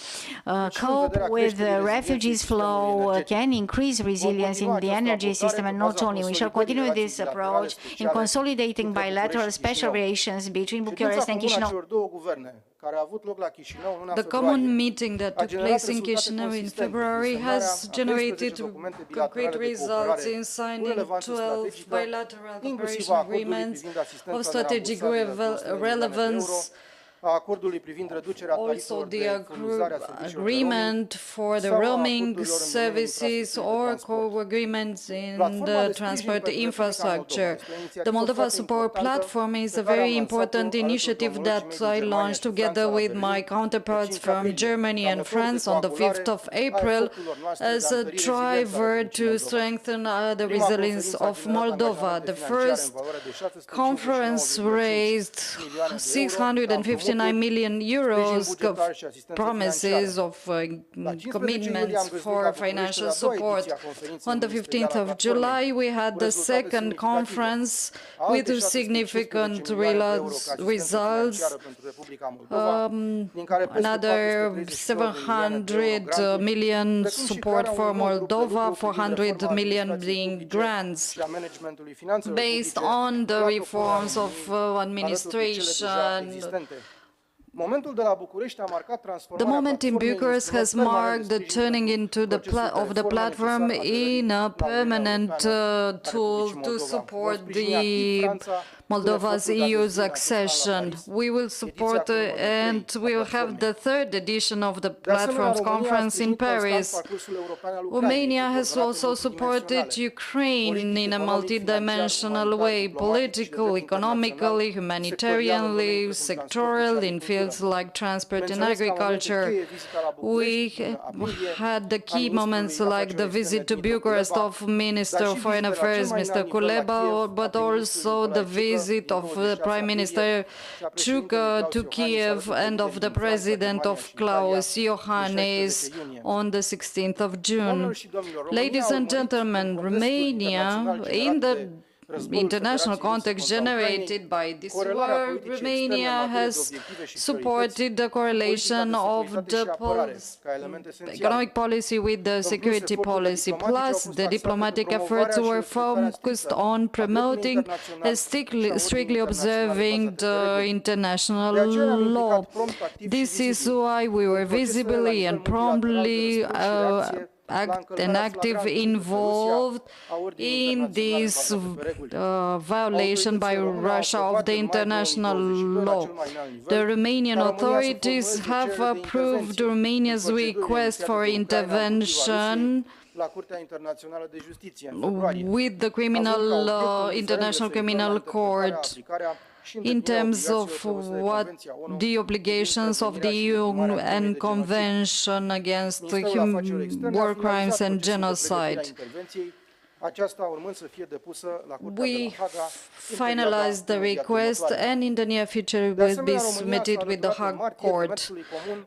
cope with refugees flow, can increase resilience in the energy system, and not only. We shall continue this approach in consolidating bilateral special relations between Bucharest and Chișinău. The common meeting that took place in Chișinău in February has generated concrete results in signing 12 bilateral cooperation agreements of strategic relevance. Also, the agreement for the roaming services or co-agreements in the transport infrastructure. The Moldova Support Platform is a very important initiative that I launched together with my counterparts from Germany and France on the 5th of April as a driver to strengthen the resilience of Moldova. The first conference raised 659 million euros promises of commitments for financial support. On the 15th of July, we had the second conference with significant results. Another 700 million support for Moldova, 400 million being grants based on the reforms of administration. The moment in Bucharest has marked the turning into the platform in a permanent tool to support the Moldova's EU's accession. We will support and we will have the third edition of the Platforms Conference in Paris. Romania has also supported Ukraine in a multidimensional way, political, economically, humanitarianly, sectoral, in fields like transport and agriculture. We had the key moments like the visit to Bucharest of Minister of Foreign Affairs, Mr. Kuleba, but also the visit of the Prime Minister Ciucă to Kiev and of the President of Klaus Iohannis on the 16th of June. Ladies and gentlemen, Romania, in the international context generated by this war, Romania has supported the correlation of the economic policy with the security policy. Plus, the diplomatic efforts were focused on promoting and strictly observing the international law. This is why we were visibly and promptly active involved in this violation by Russia of the international law. The Romanian authorities have approved Romania's request for intervention with the International Criminal Court in terms of what the obligations of the UN Convention against war crimes and genocide. We finalized the request and in the near future it will be submitted with the Hague Court.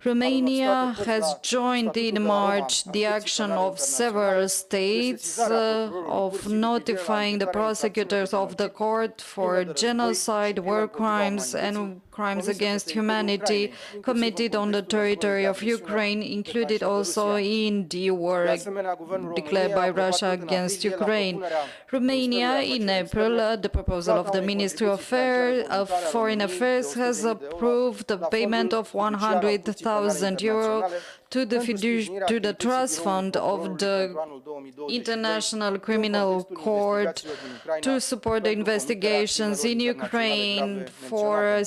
Romania has joined in March the action of several states of notifying the prosecutors of the court for genocide, war crimes and crimes against humanity committed on the territory of Ukraine, included also in the war declared by Russia against Ukraine. Romania, in April, at the proposal of the Ministry of Foreign Affairs, has approved the payment of €100,000 to the trust fund of the International Criminal Court to support the investigations in Ukraine for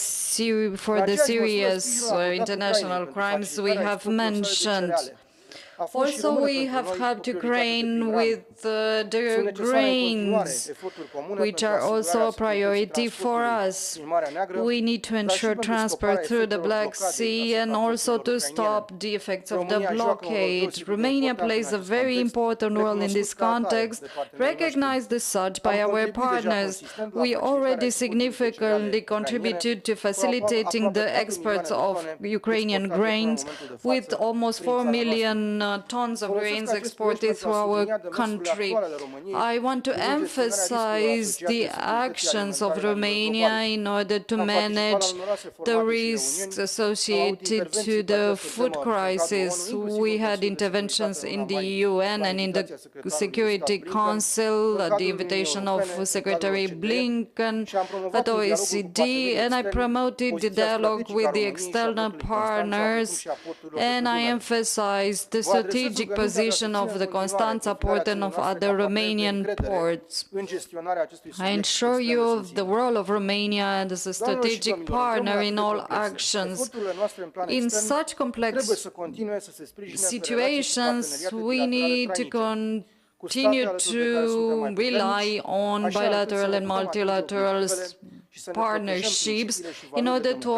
the serious international crimes we have mentioned. Also, we have helped Ukraine with the grains, which are also a priority for us. We need to ensure transport through the Black Sea and also to stop the effects of the blockade. Romania plays a very important role in this context, recognized as such by our partners. We already significantly contributed to facilitating the exports of Ukrainian grains with almost 4 million tons of grains exported through our country. I want to emphasize the actions of Romania in order to manage the risks associated to the food crisis. We had interventions in the UN and in the Security Council at the invitation of Secretary Blinken at OECD, and I promoted the dialogue with the external partners, and I emphasized the strategic position of the Constanța port and of other Romanian ports. I assure you of the role of Romania as a strategic partner in all actions. In such complex situations, we need to continue to rely on bilateral and multilateral partnerships in order to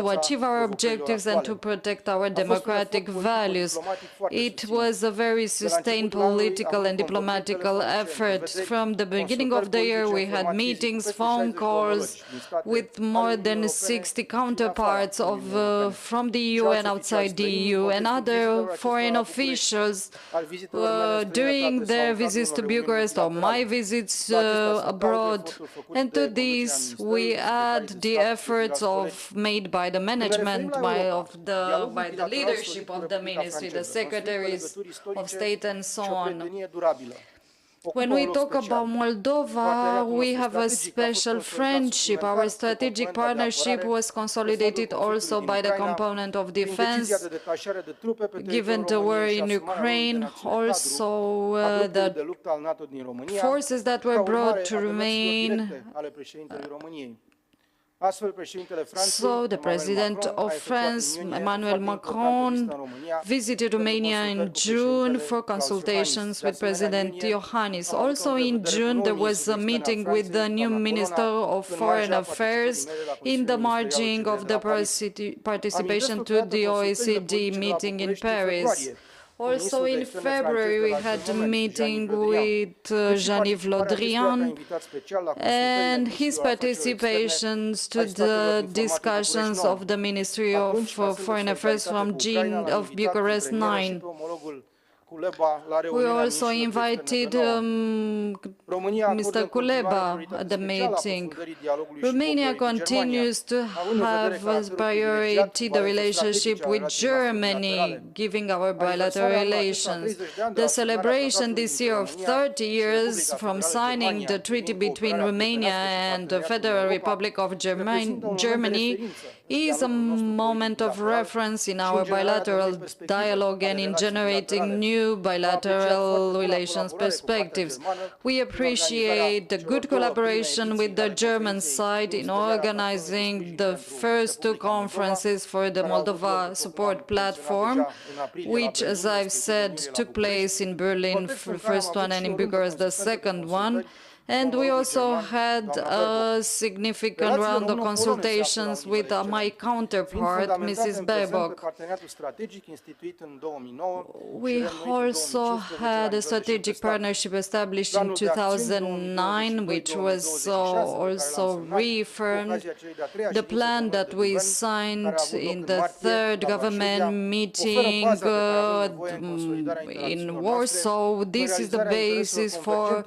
achieve our objectives and to protect our democratic values. It was a very sustained political and diplomatical effort. From the beginning of the year, we had meetings, phone calls with more than 60 counterparts from the EU and outside the EU and other foreign officials during their visits to Bucharest or my visits abroad. And to this, we add the efforts made by the management, by the leadership of the ministry, the secretaries of state and so on. When we talk about Moldova, we have a special friendship. Our strategic partnership was consolidated also by the component of defense, given the war in Ukraine, also the forces that were brought to remain. So the President of France, Emmanuel Macron, visited Romania in June for consultations with President Iohannis. Also in June, there was a meeting with the new Minister of Foreign Affairs in the margin of the participation to the OECD meeting in Paris. Also in February, we had a meeting with Jean-Yves Le Drian and his participations to the discussions of the Ministry of Foreign Affairs from Bucharest 9. We also invited Mr. Kuleba at the meeting. Romania continues to have as priority the relationship with Germany, giving our bilateral relations. The celebration this year of 30 years from signing the treaty between Romania and the Federal Republic of Germany is a moment of reference in our bilateral dialogue and in generating new bilateral relations perspectives. We appreciate the good collaboration with the German side in organizing the first two conferences for the Moldova support platform, which, as I've said, took place in Berlin, the first one, and in Bucharest, the second one. And we also had a significant round of consultations with my counterpart, Mrs. Baerbock. We also had a strategic partnership established in 2009, which was also reaffirmed. The plan that we signed in the third government meeting in Warsaw, this is the basis for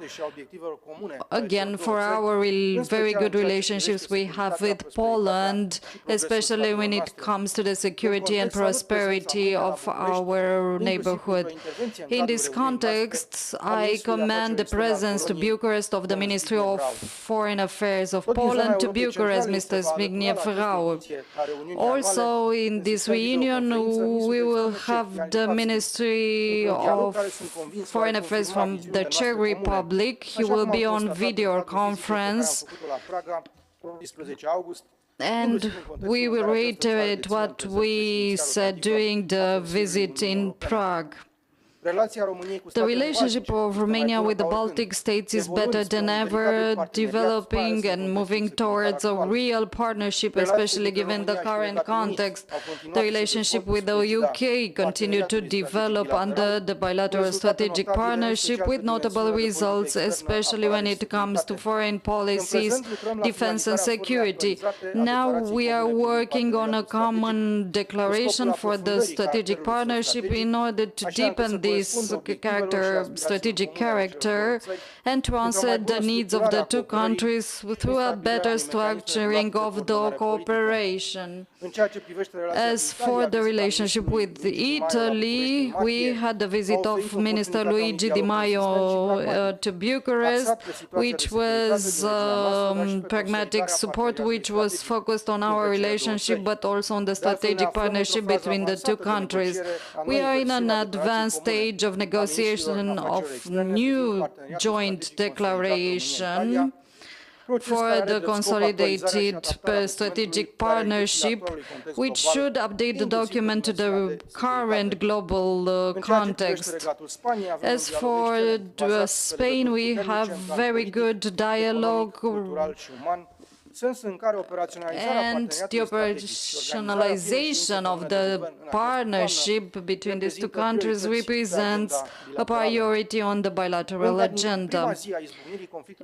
again, for our very good relationships we have with Poland, especially when it comes to the security and prosperity of our neighborhood. In this context, I commend the presence to Bucharest of the Ministry of Foreign Affairs of Poland to Bucharest, Mr. Zbigniew Rau. Also, in this reunion, we will have the Ministry of Foreign Affairs from the Czech Republic. He will be on video conference, and we will reiterate what we said during the visit in Prague. The relationship of Romania with the Baltic states is better than ever, developing and moving towards a real partnership, especially given the current context. The relationship with the UK continued to develop under the bilateral strategic partnership with notable results, especially when it comes to foreign policies, defense and security. Now we are working on a common declaration for the strategic partnership in order to deepen this strategic character and to answer the needs of the two countries through a better structuring of the cooperation. As for the relationship with Italy, we had the visit of Minister Luigi Di Maio to Bucharest, which was pragmatic support, which was focused on our relationship, but also on the strategic partnership between the two countries. We are in an advanced stage of negotiation of new joint declaration for the consolidated strategic partnership, which should update the document to the current global context. As for Spain, we have very good dialogue, and the operationalization of the partnership between these two countries represents a priority on the bilateral agenda.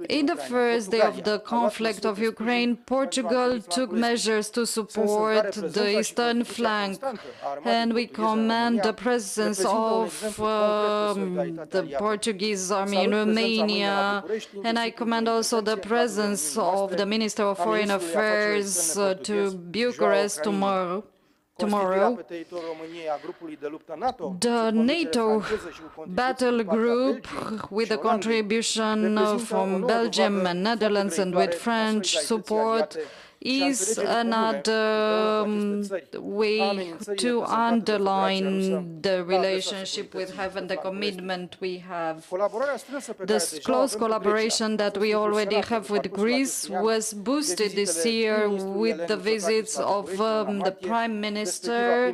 In the first day of the conflict of Ukraine, Portugal took measures to support the eastern flank, and we commend the presence of the Portuguese army in Romania, and I commend also the presence of the Minister of Foreign Affairs to Bucharest tomorrow. tomorrow. The NATO battle group, with the contribution from Belgium and Netherlands and with French support, is another way to underline the relationship we have and the commitment we have. This close collaboration that we already have with Greece was boosted this year with the visits of the Prime Minister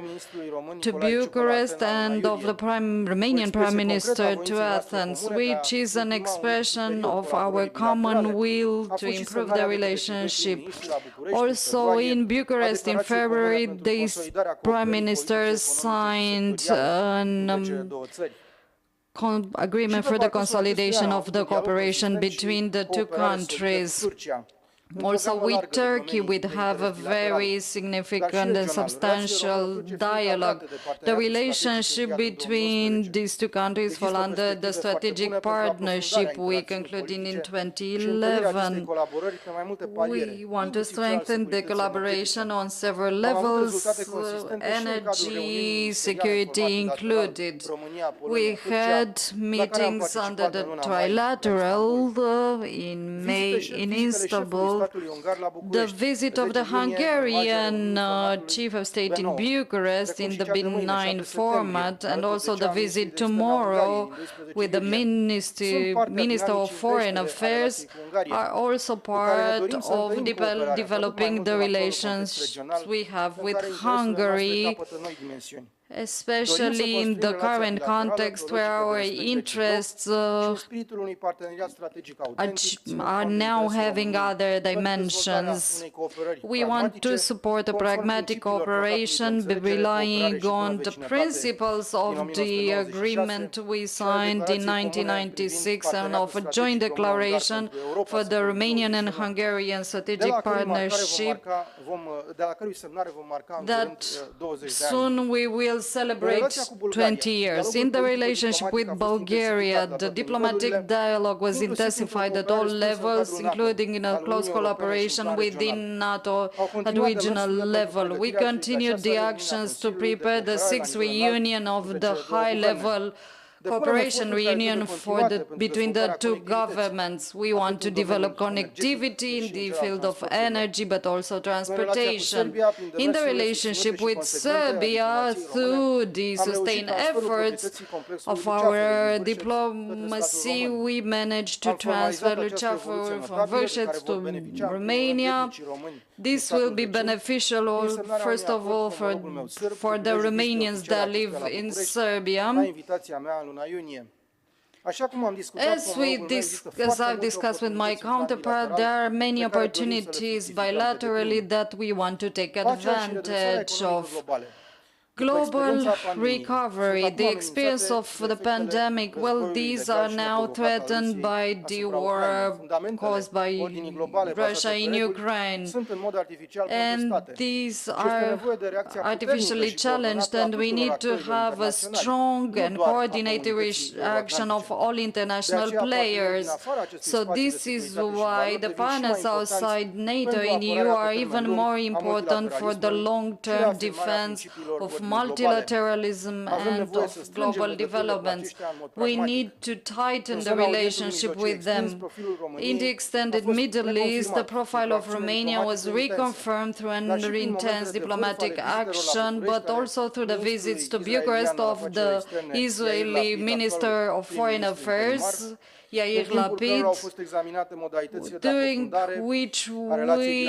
to Bucharest and of the Romanian Prime Minister to Athens, which is an expression of our common will to improve the relationship. Also in Bucharest in February, these prime ministers signed an agreement for the consolidation of the cooperation between the two countries. Also with Turkey, we have a very significant and substantial dialogue. The relationship between these two countries fall under the strategic partnership we concluded in 2011. We want to strengthen the collaboration on several levels, energy, security included. We had meetings under the trilateral in May in Istanbul. The visit of the Hungarian Chief of State in Bucharest in the benign format, and also the visit tomorrow with the Minister of Foreign Affairs, are also part of developing the relations we have with Hungary, especially in the current context where our interests are now having other dimensions. We want to support a pragmatic cooperation, relying on the principles of the agreement we signed in 1996 and of a joint declaration for the Romanian and Hungarian strategic partnership that soon we will celebrate 20 years. In the relationship with Bulgaria, the diplomatic dialogue was intensified at all levels, including in a close collaboration within NATO at regional level. We continued the actions to prepare the 6th reunion of the high-level cooperation reunion between the two governments. We want to develop connectivity in the field of energy, but also transportation. In the relationship with Serbia, through the sustained efforts of our diplomacy, we managed to transfer Luceafărul from Vârșeț to Romania. This will be beneficial, first of all, for the Romanians that live in Serbia. As I've discussed with my counterpart, there are many opportunities bilaterally that we want to take advantage of. Global recovery, the experience of the pandemic, well, these are now threatened by the war caused by Russia in Ukraine. And these are artificially challenged, and we need to have a strong and coordinated reaction of all international players. So this is why the partners outside NATO and EU are even more important for the long-term defense of multilateralism and of global developments. We need to tighten the relationship with them. In the extended Middle East, the profile of Romania was reconfirmed through an intense diplomatic action, but also through the visits to Bucharest of the Israeli Minister of Foreign Affairs, Yair Lapid, during which we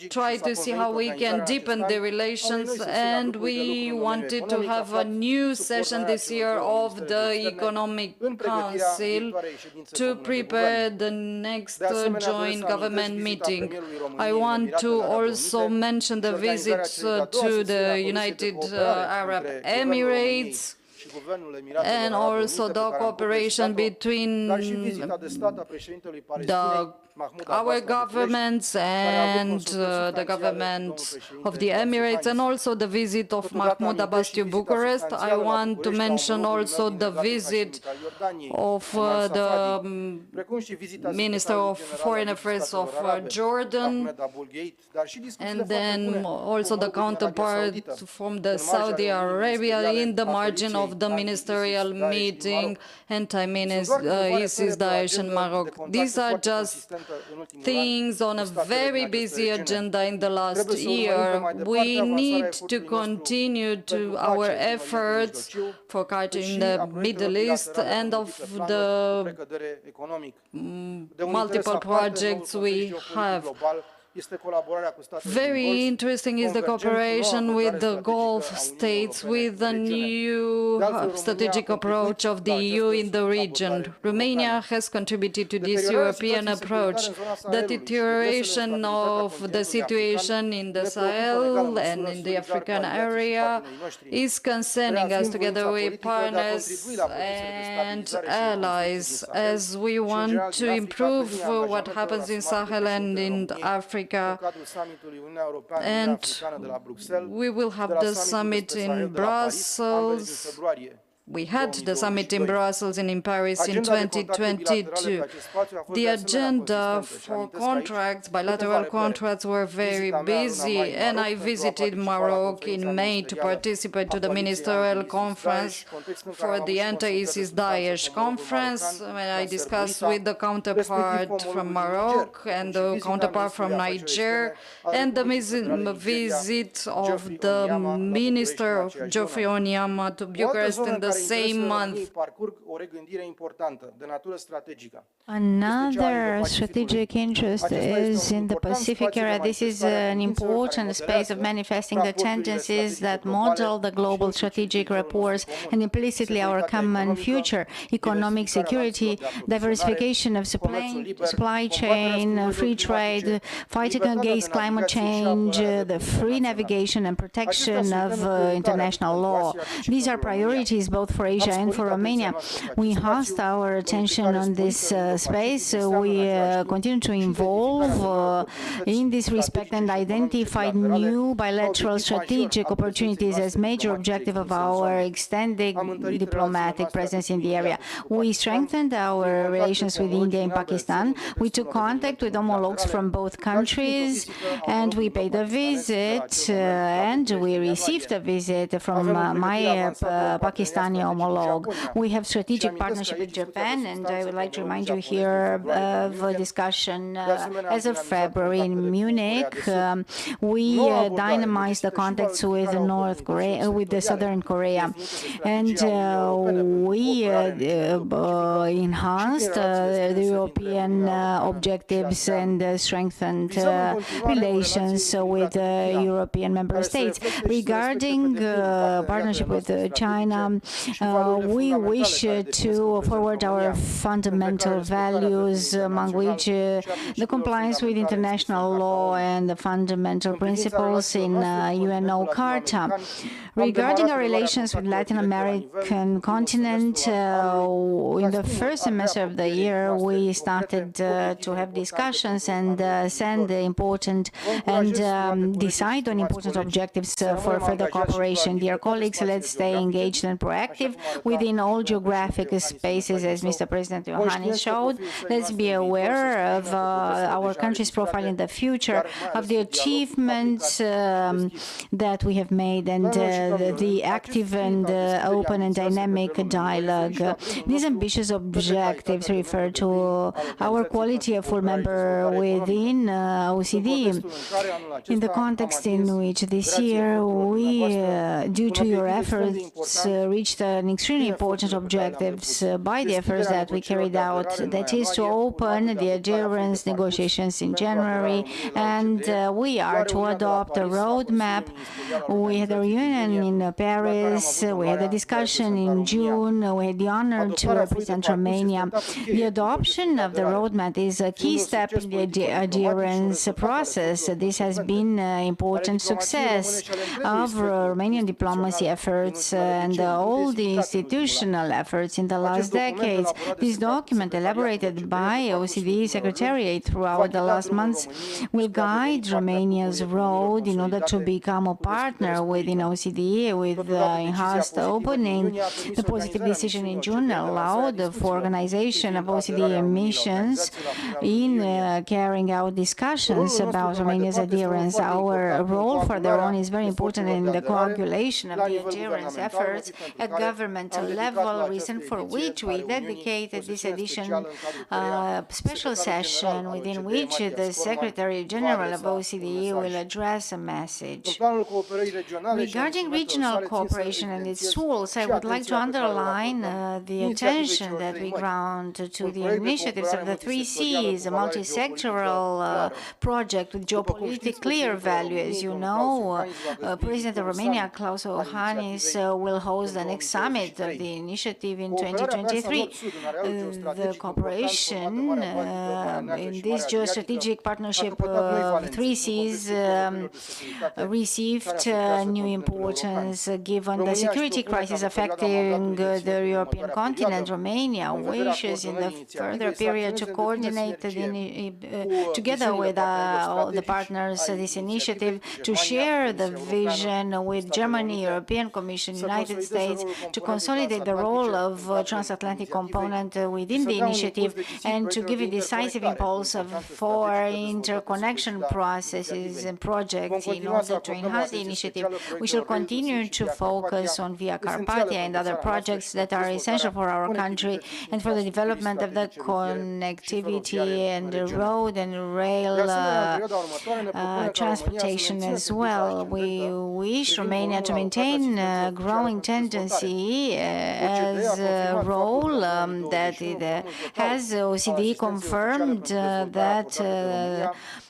tried to see how we can deepen the relations, and we wanted to have a new session this year of the Economic Council to prepare the next joint government meeting. I want to also mention the visit to the United Arab Emirates, and also the cooperation between the our governments and the government of the Emirates, and also the visit of Mahmoud Abbas to Bucharest. I want to mention also the visit of the Minister of Foreign Affairs of Jordan, and then also the counterpart from the Saudi Arabia in the margin of the ministerial meeting, anti-ISIS, Daesh and Morocco. These are just things on a very busy agenda in the last year. We need to continue to our efforts for countering the Middle East and of the multiple projects we have. Very interesting is the cooperation with the Gulf states with the new strategic approach of the EU in the region. Romania has contributed to this European approach. The deterioration of the situation in the Sahel and in the African area is concerning us together with partners and allies, as we want to improve what happens in Sahel and in Africa. And we will have the summit in Brussels. We had the summit in Brussels and in Paris in 2022. The agenda for contracts, bilateral contracts, were very busy, and I visited Morocco in May to participate to the ministerial conference for the anti-ISIS Daesh conference, when I discussed with the counterpart from Morocco and the counterpart from Niger, and the visit of the Minister Geoffrey Onyema to Bucharest in the same month. Another strategic interest is in the Pacific area. This is an important space of manifesting the tendencies that model the global strategic rapports and implicitly our common future: economic security, diversification of supply chain, free trade, fighting against climate change, the free navigation and protection of international law. These are priorities both for Asia and for Romania. We host our attention on this space. We continue to evolve in this respect and identify new bilateral strategic opportunities as major objective of our extended diplomatic presence in the area. We strengthened our relations with India and Pakistan. We took contact with homologues from both countries, and we paid a visit and we received a visit from my Pakistani homologue. We have strategic partnership with Japan, and I would like to remind you here of a discussion as of February in Munich. We dynamized the contacts with North Korea, with the Southern Korea, and we enhanced the European objectives and strengthened relations with European member states. Regarding partnership with China, we wish to forward our fundamental values, among which the compliance with international law and the fundamental principles in UNO Carta. Regarding our relations with Latin American continent, in the first semester of the year, we started to have discussions and send important and decide on important objectives for further cooperation. Dear colleagues, let's stay engaged and proactive within all geographic spaces, as Mr. President Iohannis showed. Let's be aware of our country's profile in the future, of the achievements that we have made, and the active and open and dynamic dialogue. These ambitious objectives refer to our quality of full member within OECD. In the context in which this year we, due to your efforts, reached an extremely important objectives by the efforts that we carried out, that is to open the adherence negotiations in January, and we are to adopt a roadmap. We had a reunion in Paris, we had a discussion in June, we had the honor to represent Romania. The adoption of the roadmap is a key step in the adherence process. This has been an important success of Romanian diplomacy efforts and all the institutional efforts efforts in the last decades. This document, elaborated by OCDE Secretariat throughout the last months, will guide Romania's road in order to become a partner within OCDE with enhanced opening. The positive decision in June allowed for organization of OCDE missions in carrying out discussions about Romania's adherence. Our role further on is very important in the coagulation of the adherence efforts at governmental level, reason for which we dedicated this edition special session within which the Secretary General of OCDE will address a message. Regarding regional cooperation and its tools, I would like to underline the attention that we grant to the initiatives of the 3 Cs, a multi-sectoral project with geopolitically clear value. As you know, President of Romania, Klaus Iohannis, will host the next summit of the initiative in 2023. The cooperation in this geostrategic partnership of 3 Cs received new importance given the security crisis affecting the European continent. Romania wishes in the further period to coordinate together with all the partners this initiative, to share the vision with Germany, European Commission, United States, to consolidate the role of transatlantic component within the initiative and to give a decisive impulse for interconnection processes and projects in order to enhance the initiative. We shall continue to focus on Via Carpathia and other projects that are essential for our country and for the development of the connectivity and the road and rail transportation as well. We wish Romania to maintain a growing tendency as a role that it has. OCDE confirmed that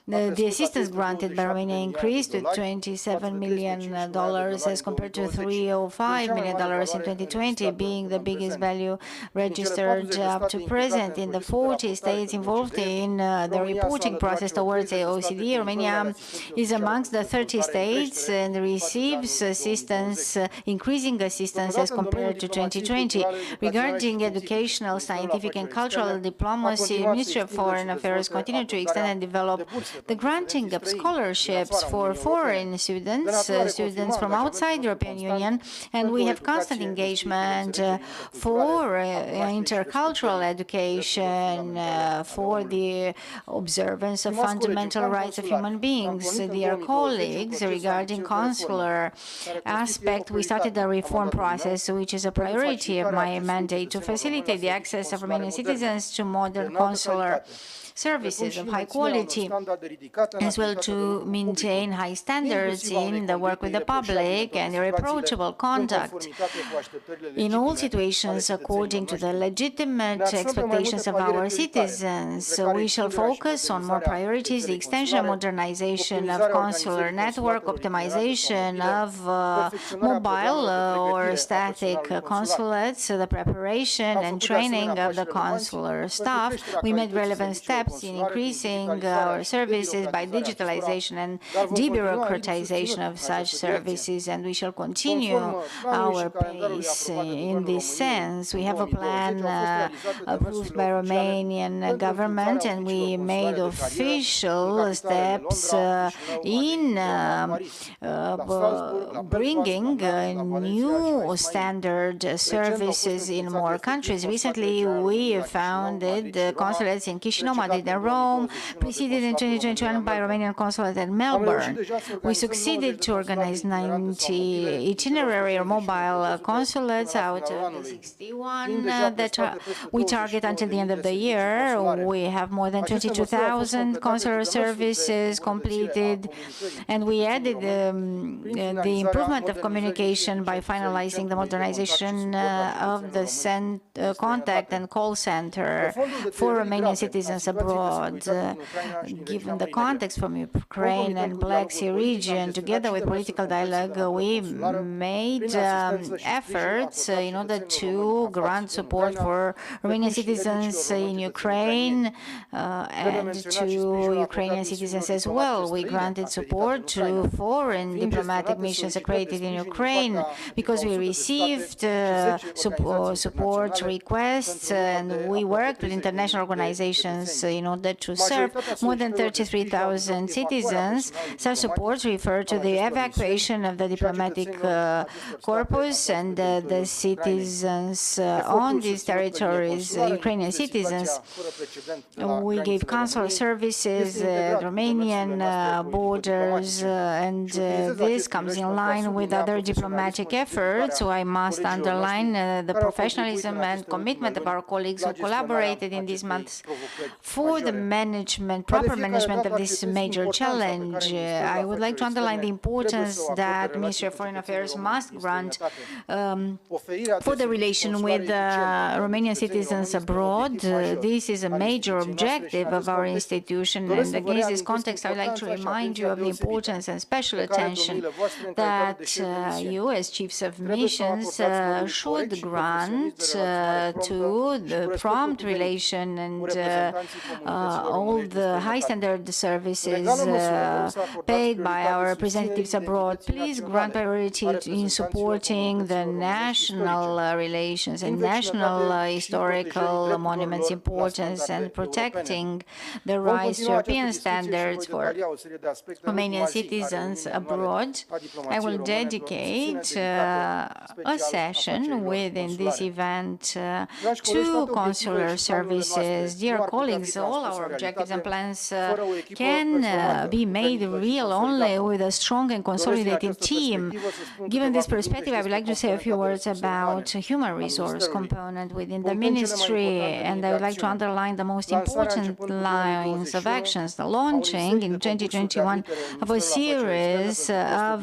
the assistance granted by Romania increased to $27 million as compared to $305 million in 2020, being the biggest value registered up to present. In the 40 states involved in the reporting process towards the OECD, Romania is amongst the 30 states and receives assistance, increasing assistance as compared to 2020. Regarding educational, scientific and cultural diplomacy, the Ministry of Foreign Affairs continued to extend and develop the granting of scholarships for foreign students, students from outside the European Union, and we have constant engagement for intercultural education, for the observance of fundamental rights of human beings. Dear colleagues, regarding consular aspect, we started a reform process, which is a priority of my mandate, to facilitate the access of Romanian citizens to modern consular services of high quality, as well to maintain high standards in the work with the public and irreproachable conduct in all situations according to the legitimate expectations of our citizens. So we shall focus on more priorities: the extension and modernization of consular network, optimization of mobile or static consulates, the preparation and training of the consular staff. We made relevant steps in increasing our services by digitalization and debureaucratization of such services, and we shall continue our pace in this sense. We have a plan approved by Romanian government, and we made official steps in bringing new standard services in more countries. Recently, we founded consulates in Chișinău, Madrid and Rome, preceded in 2021 by Romanian consulate at Melbourne. We succeeded to organize 90 itinerary or mobile consulates out of the 61 that we target until the end of the year. We have more than 22,000 consular services completed, and we added the improvement of communication by finalizing the modernization of the contact and call center for Romanian citizens abroad. Given in the context from Ukraine and Black Sea region, together with political dialogue, we made efforts in order to grant support for Romanian citizens in Ukraine and to Ukrainian citizens as well. We granted support to foreign diplomatic missions accredited in Ukraine because we received support requests, and we worked with international organizations in order to serve more than 33,000 citizens. Such support referred to the evacuation of the diplomatic corpus and the citizens on these territories, Ukrainian citizens. We gave consular services at Romanian borders, and this comes in line with other diplomatic efforts. So I must underline the professionalism and commitment of our colleagues who collaborated in these months for the proper management of this major challenge. I would like to underline the importance that the Ministry of Foreign Affairs must grant for the relation with Romanian citizens abroad. This is a major objective of our institution, and against this context, I would like to remind you of the importance and special attention that you, as chiefs of missions, should grant to the prompt relation and all the high standard services paid by our representatives abroad. Please grant priority in supporting the national relations and national historical monuments importance and protecting the rise to European standards for Romanian citizens abroad. I will dedicate a session within this event to consular services. Dear colleagues, all our objectives and plans can be made real only with a strong and consolidated team. Given this perspective, I would like to say a few words about the human resource component within the ministry, and I would like to underline the most important lines of actions. The launching in 2021 of a series of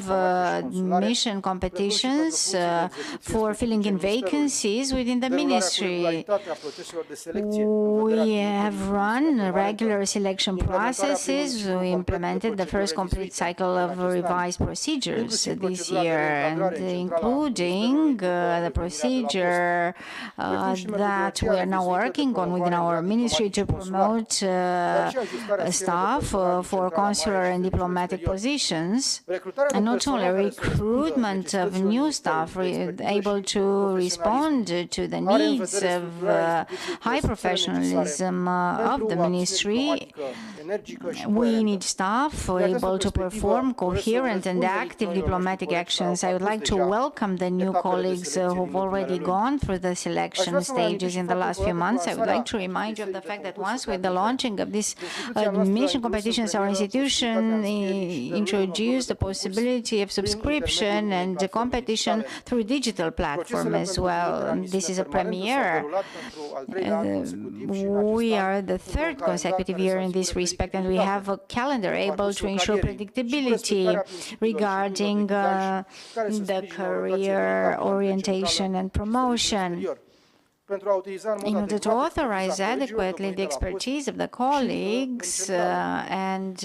mission competitions for filling in vacancies within the ministry. We have run regular selection processes. We implemented the first complete cycle of revised procedures this year, and including the procedure that we are now working on within our ministry to promote staff for consular and diplomatic positions, and not only recruitment of new staff able to respond to the needs of high professionalism of the ministry. We need staff able to perform coherent and active diplomatic actions. I would like to welcome the new colleagues who've already gone through the selection stages in the last few months. I would like to remind you of the fact that once with the launching of this mission competitions, our institution introduced the possibility of subscription and competition through digital platform as well. This is a premiere. We are the third consecutive year in this respect, and we have a calendar able to ensure predictability regarding the career orientation and promotion. In order to authorize adequately the expertise of the colleagues and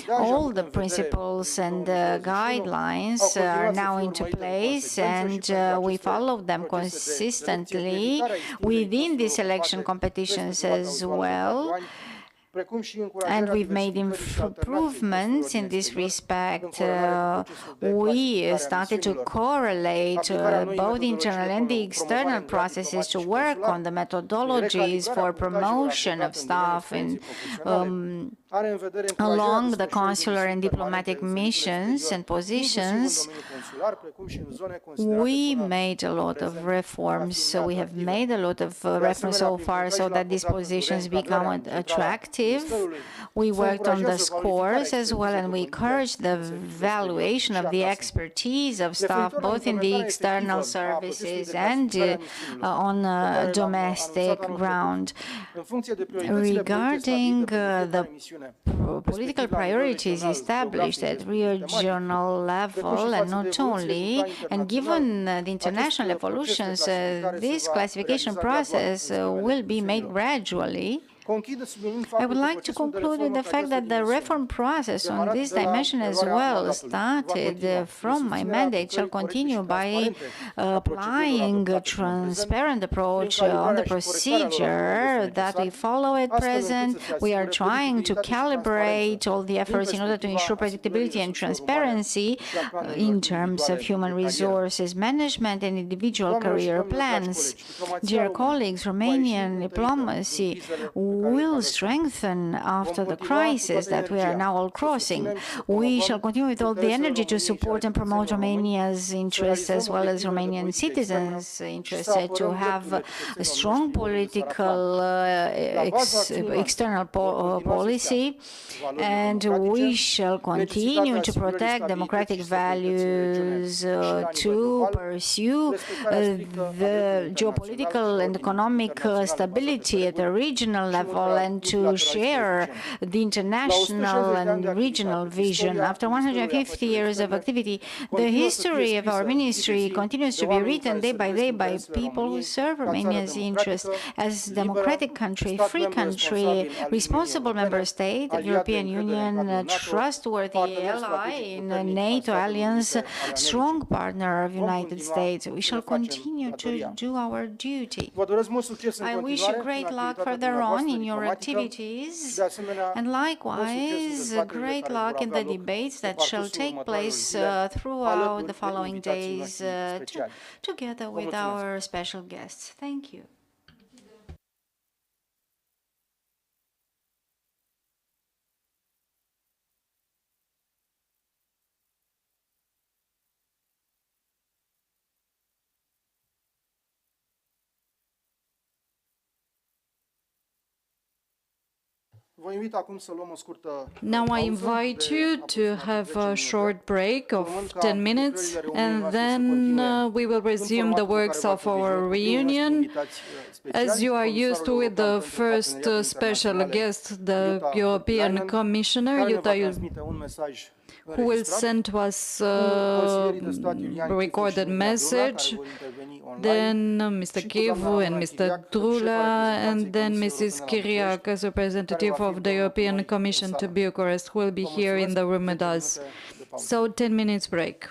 all the principles and guidelines are now into place, and we follow them consistently within the selection competitions as well. And we've made improvements in this respect. We started to correlate both internal and the external processes to work on the methodologies for promotion of staff in, along the consular and diplomatic missions and positions. We made a lot of reforms, so we have made a lot of reference so far so that these positions become attractive. We worked on the scores as well, and we encouraged the valuation of the expertise of staff both in the external services and on domestic ground. Regarding the political priorities established at regional level, and not only, and given the international evolutions, this classification process will be made gradually. I would like to conclude with the fact that the reform process on this dimension as well started from my mandate shall continue by applying a transparent approach on the procedure that we follow at present. We are trying to calibrate all the efforts in order to ensure predictability and transparency in terms of human resources management and individual career plans. Dear colleagues, Romanian diplomacy will strengthen after the crisis that we are now all crossing. We shall continue with all the energy to support and promote Romania's interests as well as Romanian citizens' interests to have a strong political external policy, and we shall continue to protect democratic values, to pursue the geopolitical and economic stability at the regional level, and to share the international and regional vision. After 150 years of activity, the history of our ministry continues to be written day by people who serve Romania's interests as a democratic country, free country, responsible member state of the European Union, a trustworthy ally in the NATO alliance, strong partner of the United States. We shall continue to do our duty. I wish you great luck further on in your activities, and likewise great luck in the debates that shall take place throughout the following days together with our special guests. Thank you. Now I invite you to have a short break of 10 minutes, and then we will resume the works of our reunion. As you are used to with the first special guest, the European Commissioner, who will send to us a recorded message, then Mr. Kivu and Mr. Drula, and then Mrs. Kyriak as representative of the European Commission to Bucharest, who will be here in the room with us. So 10 minutes break.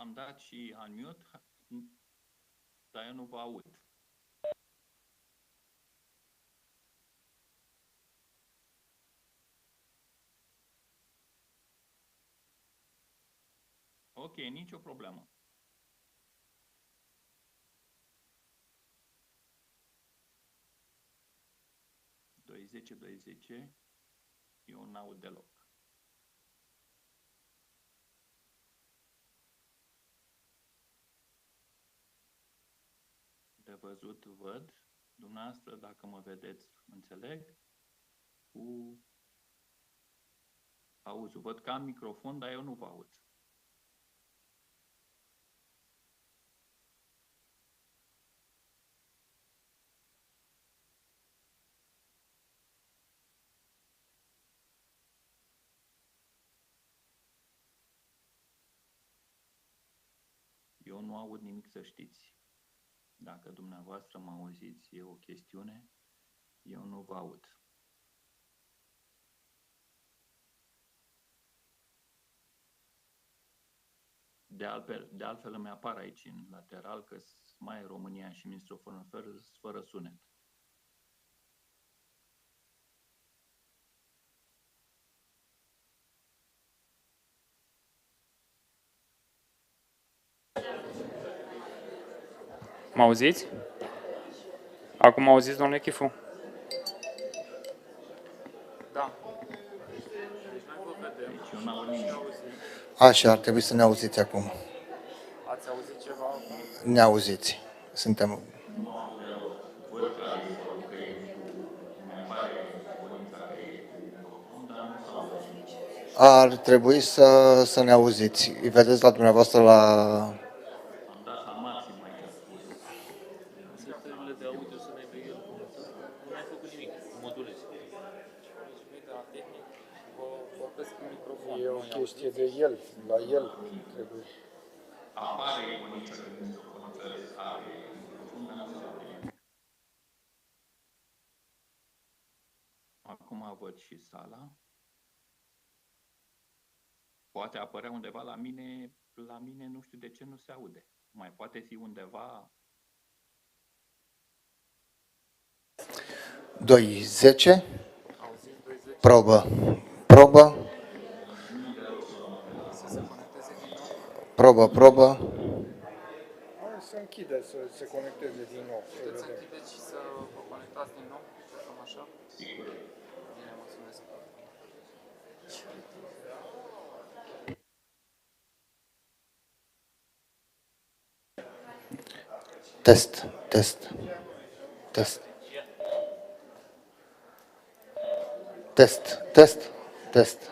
V-am dat și unmute, dar eu nu vă aud. Ok, nicio problemă. Doi, 10, eu n-aud deloc. De văzut văd, dumneavoastră, dacă mă vedeți, înțeleg, cu auzul. Văd că am microfon, dar eu nu vă aud. Eu nu aud nimic, să știți. Dacă dumneavoastră mă auziți, e o chestiune, eu nu vă aud. De altfel îmi apar aici în lateral că mai România și ministrul fără sunet. Mă auziți? Acum mă auziți, domnule Chifu? Da. Deci eu n-aud nimic. Așa, ar trebui să ne auziți acum. Ați auzit ceva acum? Ne auziți. Suntem... Ar trebui să ne auziți. Îi vedeți la dumneavoastră la... E o chestie de el, la el trebuie. Acum văd și sala. Poate apărea undeva la mine nu știu de ce nu se aude. Mai poate fi undeva... 2.10. Probă. Probă. Probă. Hai să închide, să se conecteze din nou. Puteți să închideți și să vă conectați din nou? Cam așa? Bine, mulțumesc. Test.